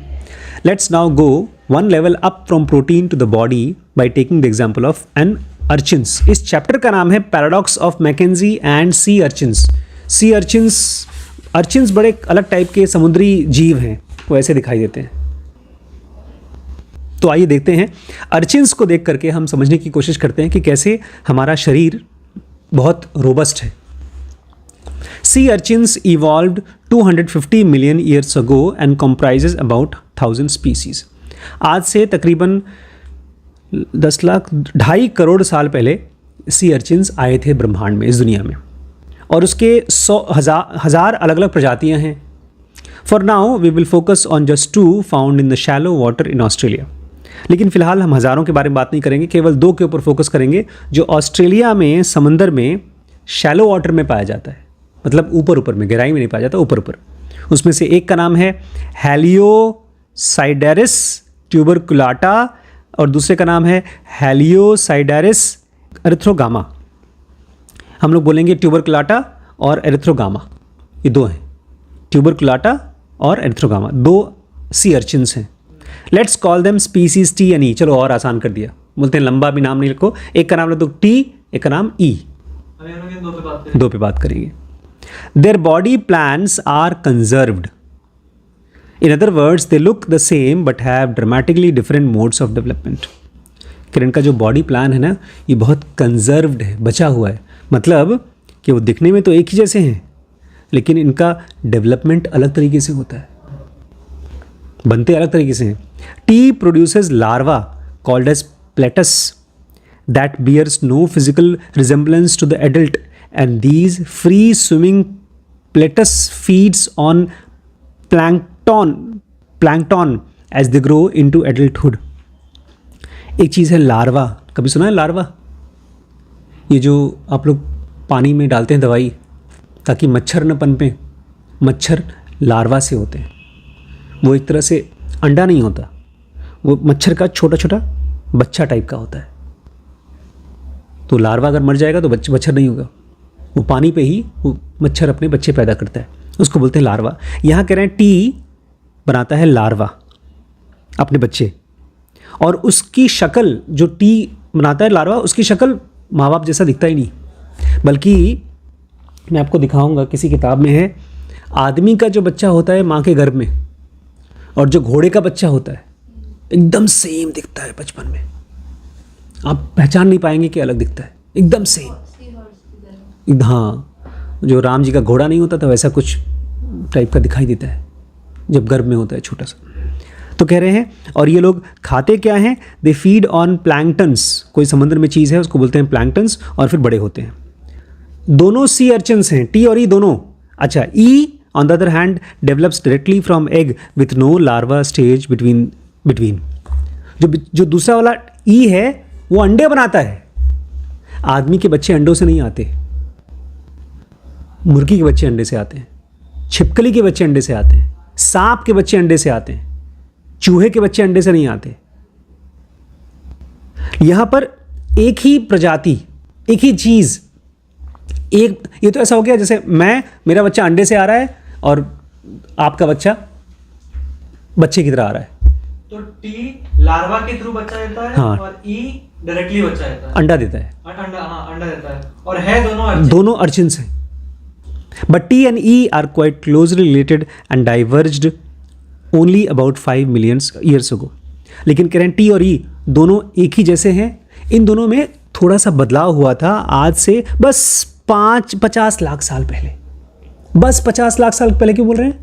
Let's now go 1 level up from protein to the body by taking the example of an urchins. इस चैप्टर का नाम है paradox of McKenzie and sea urchins. Sea urchins बड़े अलग टाइप के समुद्री जीव हैं, वो ऐसे दिखाई देते हैं। तो आइए देखते हैं, अर्चिन्स को देख करके हम समझने की कोशिश करते हैं कि कैसे हमारा शरीर बहुत रोबस्ट है। Sea urchins evolved 250 million years ago and comprises about 1000 species. आज से तकरीबन 2.5 करोड़ साल पहले सी अर्चिन्स आए थे ब्रह्मांड में, इस दुनिया में, और उसके 100,000 अलग अलग प्रजातियां हैं। For now we will focus on just 2 found in the shallow water in Australia. लेकिन फिलहाल हम हज़ारों के बारे में बात नहीं करेंगे, केवल 2 के ऊपर फोकस करेंगे जो ऑस्ट्रेलिया में समंदर में शैलो वाटर में पाया जाता है, मतलब ऊपर ऊपर में, गहराई में नहीं पाया जाता, ऊपर ऊपर। उसमें से एक का नाम है हेलियोसाइडेरिस ट्यूबरकुलाटा और दूसरे का नाम है हेलियोसाइडारिस एरिथ्रोगामा। हम लोग बोलेंगे ट्यूबरकुलाटा और एरिथ्रोगामा, ये दो हैं, ट्यूबरकुलाटा और एरिथ्रोगामा, दो सी अर्चिन्स हैं। Let's call them species T and E. चलो और आसान कर दिया, बोलते हैं लंबा भी नाम नहीं लिखो, एक का नाम लिख दो टी, एक का नाम ई, दो पे बात करेंगे। Their body plans are conserved, in other words they look the same but have dramatically different modes of development. Kiran का जो बॉडी प्लान है ना, ये बहुत कंजर्व्ड है, बचा हुआ है, मतलब कि वो दिखने में तो एक ही जैसे हैं लेकिन इनका डेवलपमेंट अलग तरीके से होता है, बनते अलग तरीके से हैं। T produces larva called as pluteus that bears no physical resemblance to the adult and these free swimming pluteus feeds on plankton as they grow into adulthood. एक चीज़ है लार्वा, कभी सुना है लार्वा? ये जो आप लोग पानी में डालते हैं दवाई ताकि मच्छर न पनपे, मच्छर लार्वा से होते हैं। वो एक तरह से अंडा नहीं होता, वो मच्छर का छोटा छोटा बच्चा टाइप का होता है। तो लार्वा अगर मर जाएगा तो मच्छर नहीं होगा, वो पानी पे ही वो मच्छर अपने बच्चे पैदा करता है, उसको बोलते हैं लार्वा। यहाँ कह रहे हैं टी बनाता है लार्वा अपने बच्चे, और उसकी शक्ल, जो टी बनाता है लार्वा, उसकी शक्ल माँ बाप जैसा दिखता ही नहीं, बल्कि मैं आपको दिखाऊंगा, किसी किताब में है, आदमी का जो बच्चा होता है माँ के गर्भ में और जो घोड़े का बच्चा होता है एकदम सेम दिखता है बचपन में, आप पहचान नहीं पाएंगे कि अलग दिखता है, एकदम सेम। हाँ, जो राम जी का घोड़ा नहीं होता था वैसा कुछ टाइप का दिखाई देता है जब गर्भ में होता है छोटा सा। तो कह रहे हैं, और ये लोग खाते क्या हैं? दे फीड ऑन प्लैंकटन्स, कोई समुद्र में चीज़ है उसको बोलते हैं प्लैंकटन्स, और फिर बड़े होते हैं। दोनों सी अर्चन्स हैं, टी और ई दोनों। अच्छा, E on the other hand develops directly from egg with no larva stage between. जो दूसरा वाला ई है वो अंडे बनाता है। आदमी के बच्चे अंडों से नहीं आते, मुर्गी के बच्चे अंडे से आते हैं, छिपकली के बच्चे अंडे से आते हैं, सांप के बच्चे अंडे से आते हैं, चूहे के बच्चे अंडे से नहीं आते। यहां पर एक ही प्रजाति, एक ही चीज, एक, ये तो ऐसा हो गया जैसे मेरा बच्चा अंडे से आ रहा है और आपका बच्चा बच्चे की तरह आ रहा है। तो टी लार्वा के थ्रू बच्चा देता है, हाँ, और ई डायरेक्टली बच्चा देता है, अंडा देता है, अंडा देता है, और है दोनों अर्चिन्स हैं। But T and E are quite closely related and diverged only about 5 million years ago. लेकिन कह रहे हैं T और E दोनों एक ही जैसे हैं, इन दोनों में थोड़ा सा बदलाव हुआ था आज से बस 50 लाख साल पहले। बस 50 लाख साल पहले क्यों बोल रहे हैं?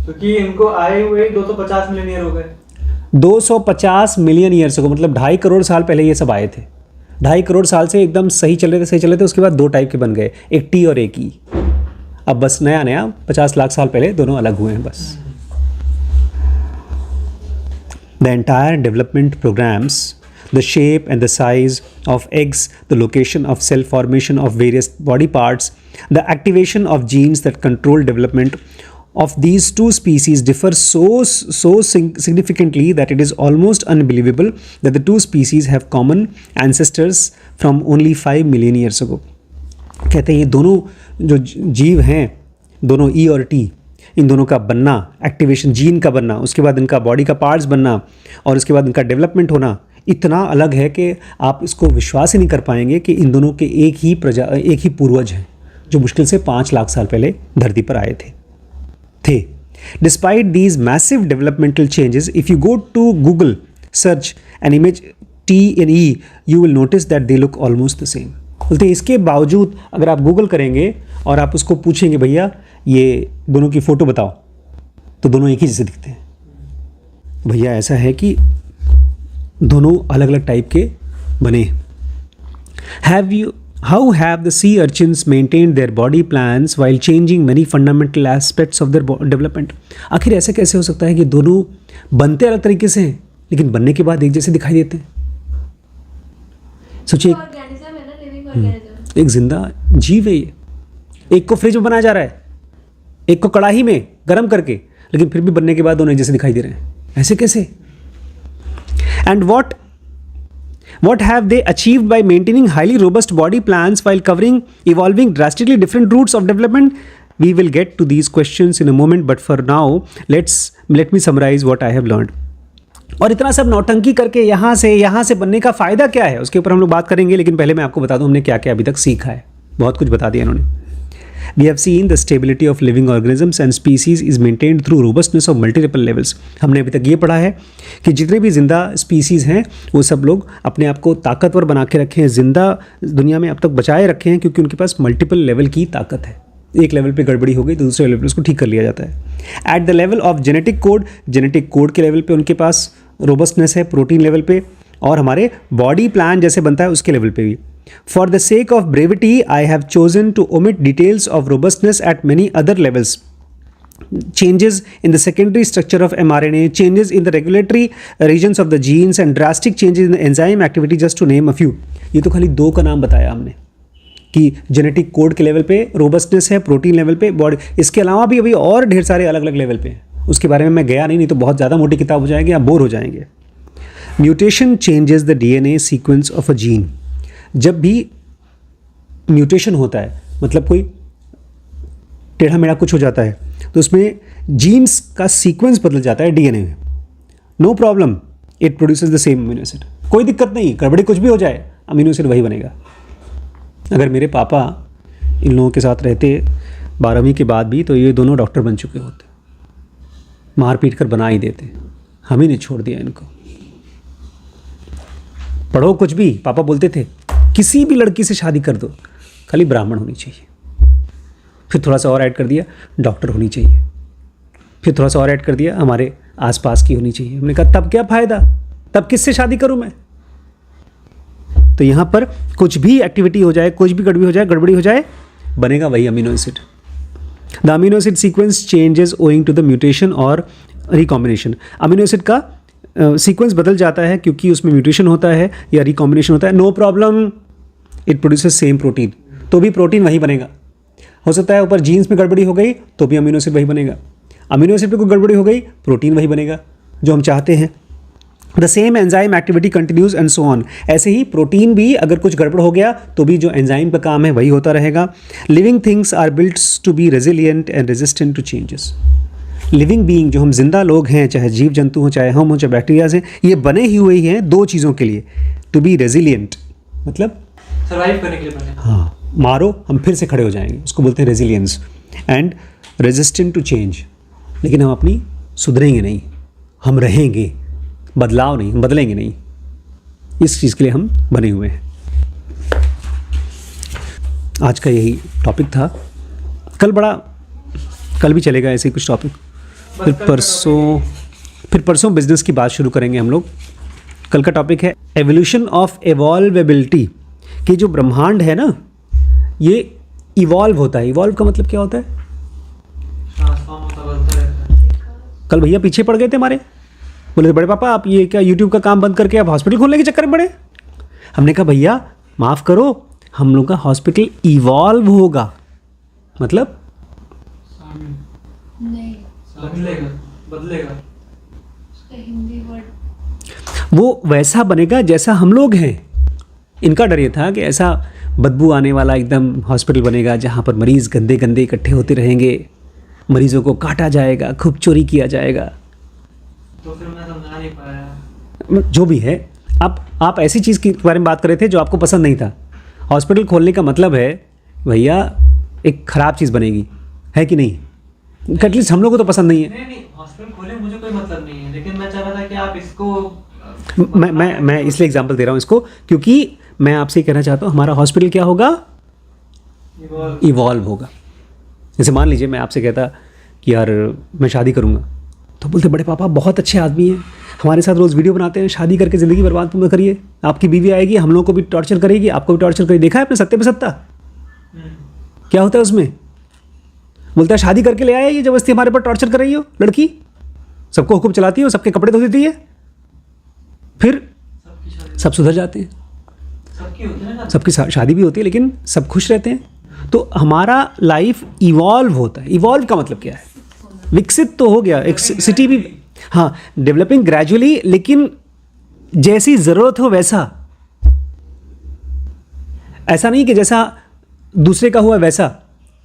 क्योंकि इनको आए हुए 250 मिलियन ईयर हो गए। 250 मिलियन ईयर्स को, मतलब 2.5 करोड़ साल पहले ये सब आए थे। 2.5 करोड़ साल से एकदम सही चल रहे थे, उसके बाद दो टाइप के बन गए, एक टी और एक ई। अब बस नया 50 लाख साल पहले दोनों अलग हुए हैं बस। The entire development programs, the shape and the size of eggs, the location of cell formation of various body parts, the activation of genes that control development of these two species differ so significantly that it is almost unbelievable that the two species have common ancestors from only 5 million years ago. कहते हैं ये दोनों जो जीव हैं, दोनों ई और T, इन दोनों का बनना, एक्टिवेशन जीन का बनना, उसके बाद इनका बॉडी का पार्ट्स बनना और उसके बाद इनका डेवलपमेंट होना इतना अलग है कि आप इसको विश्वास ही नहीं कर पाएंगे कि इन दोनों के एक ही पूर्वज हैं जो मुश्किल से 5 लाख साल पहले धरती पर आए थे। Despite these massive developmental changes, if you go to Google, search an image T and E, you will notice that they look almost the same. बोलते हैं इसके बावजूद अगर आप गूगल करेंगे और आप उसको पूछेंगे भैया ये दोनों की फ़ोटो बताओ, तो दोनों एक ही जैसे दिखते हैं। भैया ऐसा है कि दोनों अलग अलग टाइप के बने। How have the sea urchins maintained their body plans while changing many fundamental aspects of their development? आखिर ऐसे कैसे हो सकता है कि दोनों बनते अलग तरीके से हैं लेकिन बनने के बाद एक जैसे दिखाई देते हैं? सोचिए, एक जिंदा जीव है ये, एक को फ्रिज में बनाया जा रहा है, एक को कढ़ाई में गर्म करके, लेकिन फिर भी बनने के बाद दोनों एक जैसे दिखाई दे रहे हैं। ऐसे कैसे? And what have they achieved by maintaining highly robust body plans while covering evolving drastically different routes of development? We will get to these questions in a moment, but for now let me summarize what I have learned. और इतना सब नौटंकी करके यहाँ से बनने का फ़ायदा क्या है, उसके ऊपर हम लोग बात करेंगे, लेकिन पहले मैं आपको बता दूँ हमने क्या क्या अभी तक सीखा है। बहुत कुछ बता दिया इन्होंने। We have seen the stability of living organisms and species is maintained through robustness of multiple levels. हमने अभी तक ये पढ़ा है कि जितने भी जिंदा स्पीसीज़ हैं वो सब लोग अपने आप को ताकतवर बना के रखे हैं, जिंदा दुनिया में अब तक बचाए रखे हैं, क्योंकि उनके पास मल्टीपल लेवल की ताकत है। एक लेवल पे गड़बड़ी हो गई तो दूसरे लेवल पे उसको ठीक कर लिया जाता है। At the level of genetic code के लेवल पे उनके पास रोबस्टनेस है, प्रोटीन लेवल पे, और हमारे बॉडी प्लान जैसे बनता है उसके लेवल पे भी। For the sake of brevity, I have chosen to omit details of robustness at many other levels. Changes in the secondary structure of mRNA, changes in the regulatory regions of the genes, and drastic changes in the enzyme activity, just to name a few. ये तो खाली 2 का नाम बताया हमने कि genetic code के level पे रोबस्टनेस है, प्रोटीन लेवल पे, बॉडी, इसके अलावा भी अभी और ढेर सारे अलग अलग लेवल पे हैं। उसके बारे में मैं गया नहीं तो बहुत ज़्यादा मोटी किताब हो जाएगी, आप बोर हो जाएंगे। Mutation changes the DNA sequence of a gene. जब भी म्यूटेशन होता है, मतलब कोई टेढ़ा मेढ़ा कुछ हो जाता है, तो उसमें जीन्स का सीक्वेंस बदल जाता है DNA में। No problem, it produces the same amino acid. कोई दिक्कत नहीं, गड़बड़ी कुछ भी हो जाए अमीनो एसिड वही बनेगा। अगर मेरे पापा इन लोगों के साथ रहते 12वीं के बाद भी तो ये दोनों डॉक्टर बन चुके होते, मार पीट कर बना ही देते। हम ही ने छोड़ दिया इनको। पढ़ो कुछ भी, पापा बोलते थे किसी भी लड़की से शादी कर दो, खाली ब्राह्मण होनी चाहिए। फिर थोड़ा सा और ऐड कर दिया, डॉक्टर होनी चाहिए। फिर थोड़ा सा और ऐड कर दिया, हमारे आसपास की होनी चाहिए। हमने कहा तब क्या फ़ायदा, तब किससे शादी करूं मैं? तो यहाँ पर कुछ भी एक्टिविटी हो जाए, कुछ भी गड़बड़ी हो जाए, बनेगा वही amino acid. The amino acid sequence changes owing to the mutation और रिकॉम्बिनेशन। अमीनो एसिड का सीक्वेंस बदल जाता है क्योंकि उसमें म्यूटेशन होता है या रिकॉम्बिनेशन होता है। No problem, it produces same protein, तो भी प्रोटीन वही बनेगा। हो सकता है ऊपर जीन्स में गड़बड़ी हो गई तो भी अमीनो एसिड वही बनेगा। अमीनो एसिड पे कोई गड़बड़ी हो गई, प्रोटीन वही बनेगा जो हम चाहते हैं। The same enzyme activity continues and so on. ऐसे ही प्रोटीन भी अगर कुछ गड़बड़ हो गया तो भी जो एंजाइम का काम है वही होता रहेगा। Living things are built to be resilient and resistant to changes. Living being, जो हम जिंदा लोग हैं, चाहे जीव जंतु हों, चाहे हम हों, चाहे बैक्टीरियाज हैं, ये बने ही हुए ही हैं 2 चीज़ों के लिए। टू बी रेजिलियंट मतलब सर्वाइव करने के लिए बने। हाँ, मारो हम फिर से खड़े हो जाएंगे, उसको बोलते हैं resilience. And resistant to change, लेकिन हम अपनी सुधरेंगे नहीं, हम रहेंगे, बदलाव नहीं, हम बदलेंगे नहीं। इस चीज़ के लिए हम बने हुए हैं। आज का यही टॉपिक था। कल भी चलेगा ऐसे ही कुछ टॉपिक। फिर परसों बिजनेस की बात शुरू करेंगे हम लोग। कल का टॉपिक है एवोल्यूशन ऑफ एवॉल्वेबिलिटी, कि जो ब्रह्मांड है ना ये इवॉल्व होता है। इवॉल्व का मतलब क्या होता है? ट्रांसफॉर्म होता बदलता रहता है। कल भैया पीछे पड़ गए थे हमारे, बोले थे बड़े पापा आप ये क्या यूट्यूब का काम बंद करके आप हॉस्पिटल खोलने के चक्कर में पड़े। हमने कहा भैया माफ़ करो, हम लोग का हॉस्पिटल इवॉल्व होगा, मतलब नहीं, बदलेगा। उसका हिंदी वर्ड वो वैसा बनेगा जैसा हम लोग हैं। इनका डर ये था कि ऐसा बदबू आने वाला एकदम हॉस्पिटल बनेगा जहाँ पर मरीज़ गंदे गंदे इकट्ठे होते रहेंगे, मरीज़ों को काटा जाएगा, खूब चोरी किया जाएगा। तो फिर मैं समझा नहीं पाया। जो भी है, आप ऐसी चीज़ के बारे में बात कर रहे थे जो आपको पसंद नहीं था। हॉस्पिटल खोलने का मतलब है भैया एक ख़राब चीज़ बनेगी, है कि नहीं? एटलीस्ट हम लोग को तो पसंद नहीं है। नहीं, हॉस्पिटल खोले मुझे कोई मतलब नहीं है, लेकिन मैं चाह रहा था कि आप इसको मैं इसलिए एग्जांपल दे रहा हूँ इसको, क्योंकि मैं आपसे ये कहना चाहता हूँ हमारा हॉस्पिटल क्या होगा? इवॉल्व होगा। जैसे मान लीजिए मैं आपसे कहता कि यार मैं शादी करूँगा, तो बोलते बड़े पापा बहुत अच्छे आदमी हैं, हमारे साथ रोज़ वीडियो बनाते हैं, शादी करके ज़िंदगी बर्बाद मत करिए, आपकी बीवी आएगी हम लोग को भी टॉर्चर करेगी, आपको भी टॉर्चर करेगी। देखा है अपने सत्ते पे सत्ता क्या होता है उसमें? बोलता है शादी करके ले आया ये जबरदस्ती हमारे पर टॉर्चर कर रही हो लड़की, सबको हुक्म चलाती हो, सबके कपड़े धो देती है, फिर सब सुधर जाते हैं, सबकी शादी भी होती है, लेकिन सब खुश रहते हैं। तो हमारा लाइफ इवॉल्व होता है। इवॉल्व का मतलब क्या है? विकसित तो हो गया, एक सिटी भी, हाँ डेवलपिंग ग्रेजुअली, लेकिन जैसी ज़रूरत हो वैसा, ऐसा नहीं कि जैसा दूसरे का हुआ वैसा।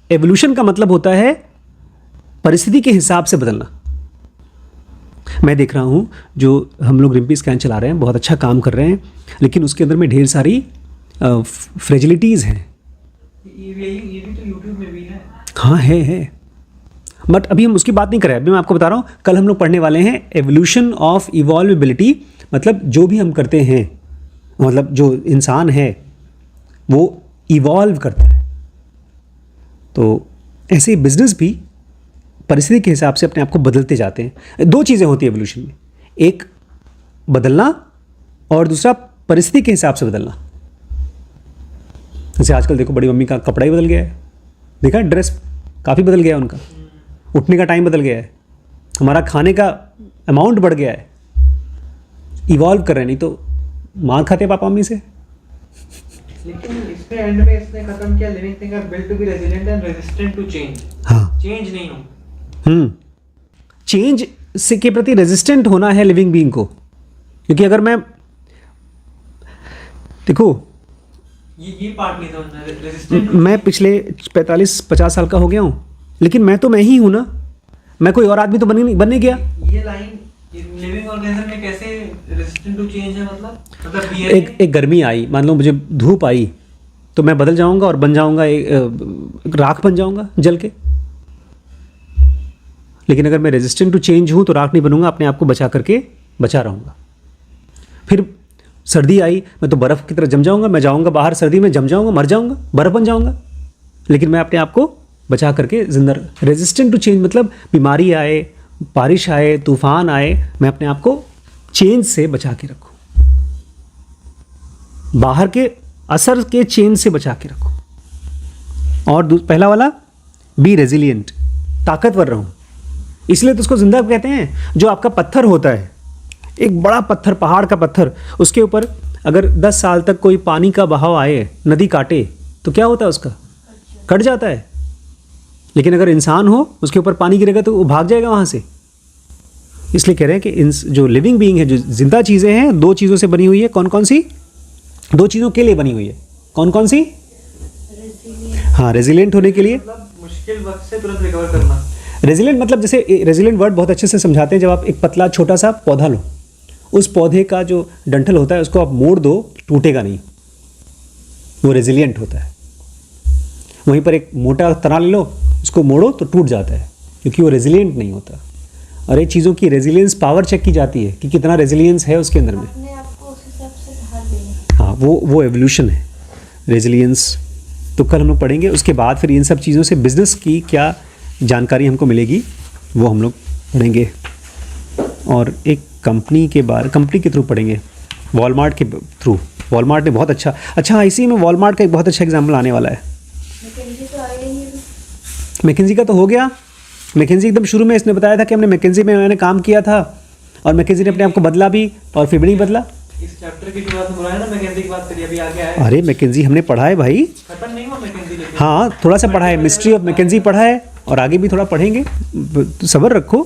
एवोल्यूशन का मतलब होता है परिस्थिति के हिसाब से बदलना। मैं देख रहा हूँ जो हम लोग रिम्पी स्कैन चला रहे हैं, बहुत अच्छा काम कर रहे हैं, लेकिन उसके अंदर में ढेर सारी फ्रेजिलिटीज़ हैं। ये भी तो यूट्यूब में भी है। हाँ है, बट अभी हम उसकी बात नहीं कर रहे हैं। अभी मैं आपको बता रहा हूँ, कल हम लोग पढ़ने वाले हैं एवोल्यूशन ऑफ इवॉल्वेबिलिटी। मतलब जो भी हम करते हैं, मतलब जो इंसान है वो इवॉल्व करता है। तो ऐसे बिजनेस भी परिस्थिति के हिसाब से अपने आप को बदलते जाते हैं। दो चीज़ें होती हैं एवोल्यूशन में, एक बदलना और दूसरा परिस्थिति के हिसाब से बदलना। जैसे आजकल देखो बड़ी मम्मी का कपड़ा ही बदल गया है, देखा ड्रेस काफ़ी बदल गया है उनका, उठने का टाइम बदल गया है, हमारा खाने का अमाउंट बढ़ गया है। इवॉल्व कर रहे हैं, नहीं तो मार खाते पापा मम्मी से। लेकिन इसमें एंड में इसने खत्म किया, living thing are built to be resilient and resistant to change. हाँ, चेंज नहीं हो। चेंज से के प्रति रेजिस्टेंट होना है लिविंग बीइंग को। क्योंकि अगर मैं देखो ये पार्ट नहीं समझना, रेजिस्टेंट। मैं पिछले 45-50 साल का हो गया हूँ, लेकिन मैं तो मैं ही हूँ ना, मैं कोई और आदमी तो बनने गया। ये लाइन लिविंग ऑर्गेनिज्म में कैसे रेजिस्टेंट टू चेंज है? मतलब एक गर्मी आई, मान लो मुझे धूप आई, तो मैं बदल जाऊंगा और बन जाऊंगा राख बन जाऊंगा जल के। लेकिन अगर मैं रेजिस्टेंट टू चेंज हूँ तो राख नहीं बनूंगा, अपने आप को बचा करके बचा रहूँगा। फिर सर्दी आई, मैं तो बर्फ़ की तरह जम जाऊंगा, मैं जाऊंगा बाहर सर्दी में, जम जाऊंगा, मर जाऊंगा, बर्फ़ बन जाऊंगा। लेकिन मैं अपने आप को बचा करके जिंदा। रेजिस्टेंट टू चेंज मतलब बीमारी आए, बारिश आए, तूफान आए, मैं अपने आप को चेंज से बचा के रखूँ, बाहर के असर के चेंज से बचा के रखूँ। और पहला वाला बी रेजिलिएंट, ताकतवर रहूँ। इसलिए तो उसको जिंदा कहते हैं। जो आपका पत्थर होता है, एक बड़ा पत्थर, पहाड़ का पत्थर, उसके ऊपर अगर 10 साल तक कोई पानी का बहाव आए, नदी काटे, तो क्या होता है उसका? कट जाता है। लेकिन अगर इंसान हो, उसके ऊपर पानी गिरेगा तो वो भाग जाएगा वहाँ से। इसलिए कह रहे हैं कि जो लिविंग बीइंग है, जो जिंदा चीज़ें हैं, दो चीज़ों से बनी हुई है। कौन कौन सी? दो चीज़ों के लिए बनी हुई है। कौन कौन सी? हाँ, रेजिलिएंट होने के लिए, मतलब मुश्किल वक्त से तुरंत रिकवर करना। रेजिलिएंट मतलब जैसे रेजिलिएंट वर्ड बहुत अच्छे से समझाते हैं। जब आप एक पतला छोटा सा पौधा लो, उस पौधे का जो डंठल होता है उसको आप मोड़ दो, टूटेगा नहीं, वो रेजिलिएंट होता है। वहीं पर एक मोटा तना ले लो, उसको मोड़ो तो टूट जाता है, क्योंकि वो रेजिलिएंट नहीं होता। और ये चीज़ों की रेजिलियंस पावर चेक की जाती है कि कितना रेजिलियंस है उसके अंदर में। अपने आप को उस हिसाब से ढाल देना। हाँ, वो एवोल्यूशन है, रेजिलियंस। तो कल हम लोग पढ़ेंगे। उसके बाद फिर इन सब चीज़ों से बिजनेस की क्या जानकारी हमको मिलेगी, वो हम लोग पढ़ेंगे। और एक कंपनी के थ्रू पढ़ेंगे, वॉलमार्ट के थ्रू। वॉलमार्ट ने बहुत अच्छा इसी में वॉलमार्ट का एक बहुत अच्छा एग्जाम्पल आने वाला है। मैकेंजी का तो हो गया। मैकेंजी एकदम शुरू में इसने बताया था कि हमने मैकेंजी में मैंने काम किया था, और मैकेंजी ने अपने आप को बदला भी, और फिर भी नहीं बदला। इस चैप्टर की शुरुआत में बुलाया ना, मैकेंजी की बात करी, अभी आगे आया। अरे मैकेंजी हमने पढ़ा है भाई, खत्म नहीं हुआ मैकेंजी। हाँ, थोड़ा सा पढ़ा है, मिस्ट्री ऑफ मैकेंजी पढ़ा है, और आगे भी थोड़ा पढ़ेंगे। सब्र रखो।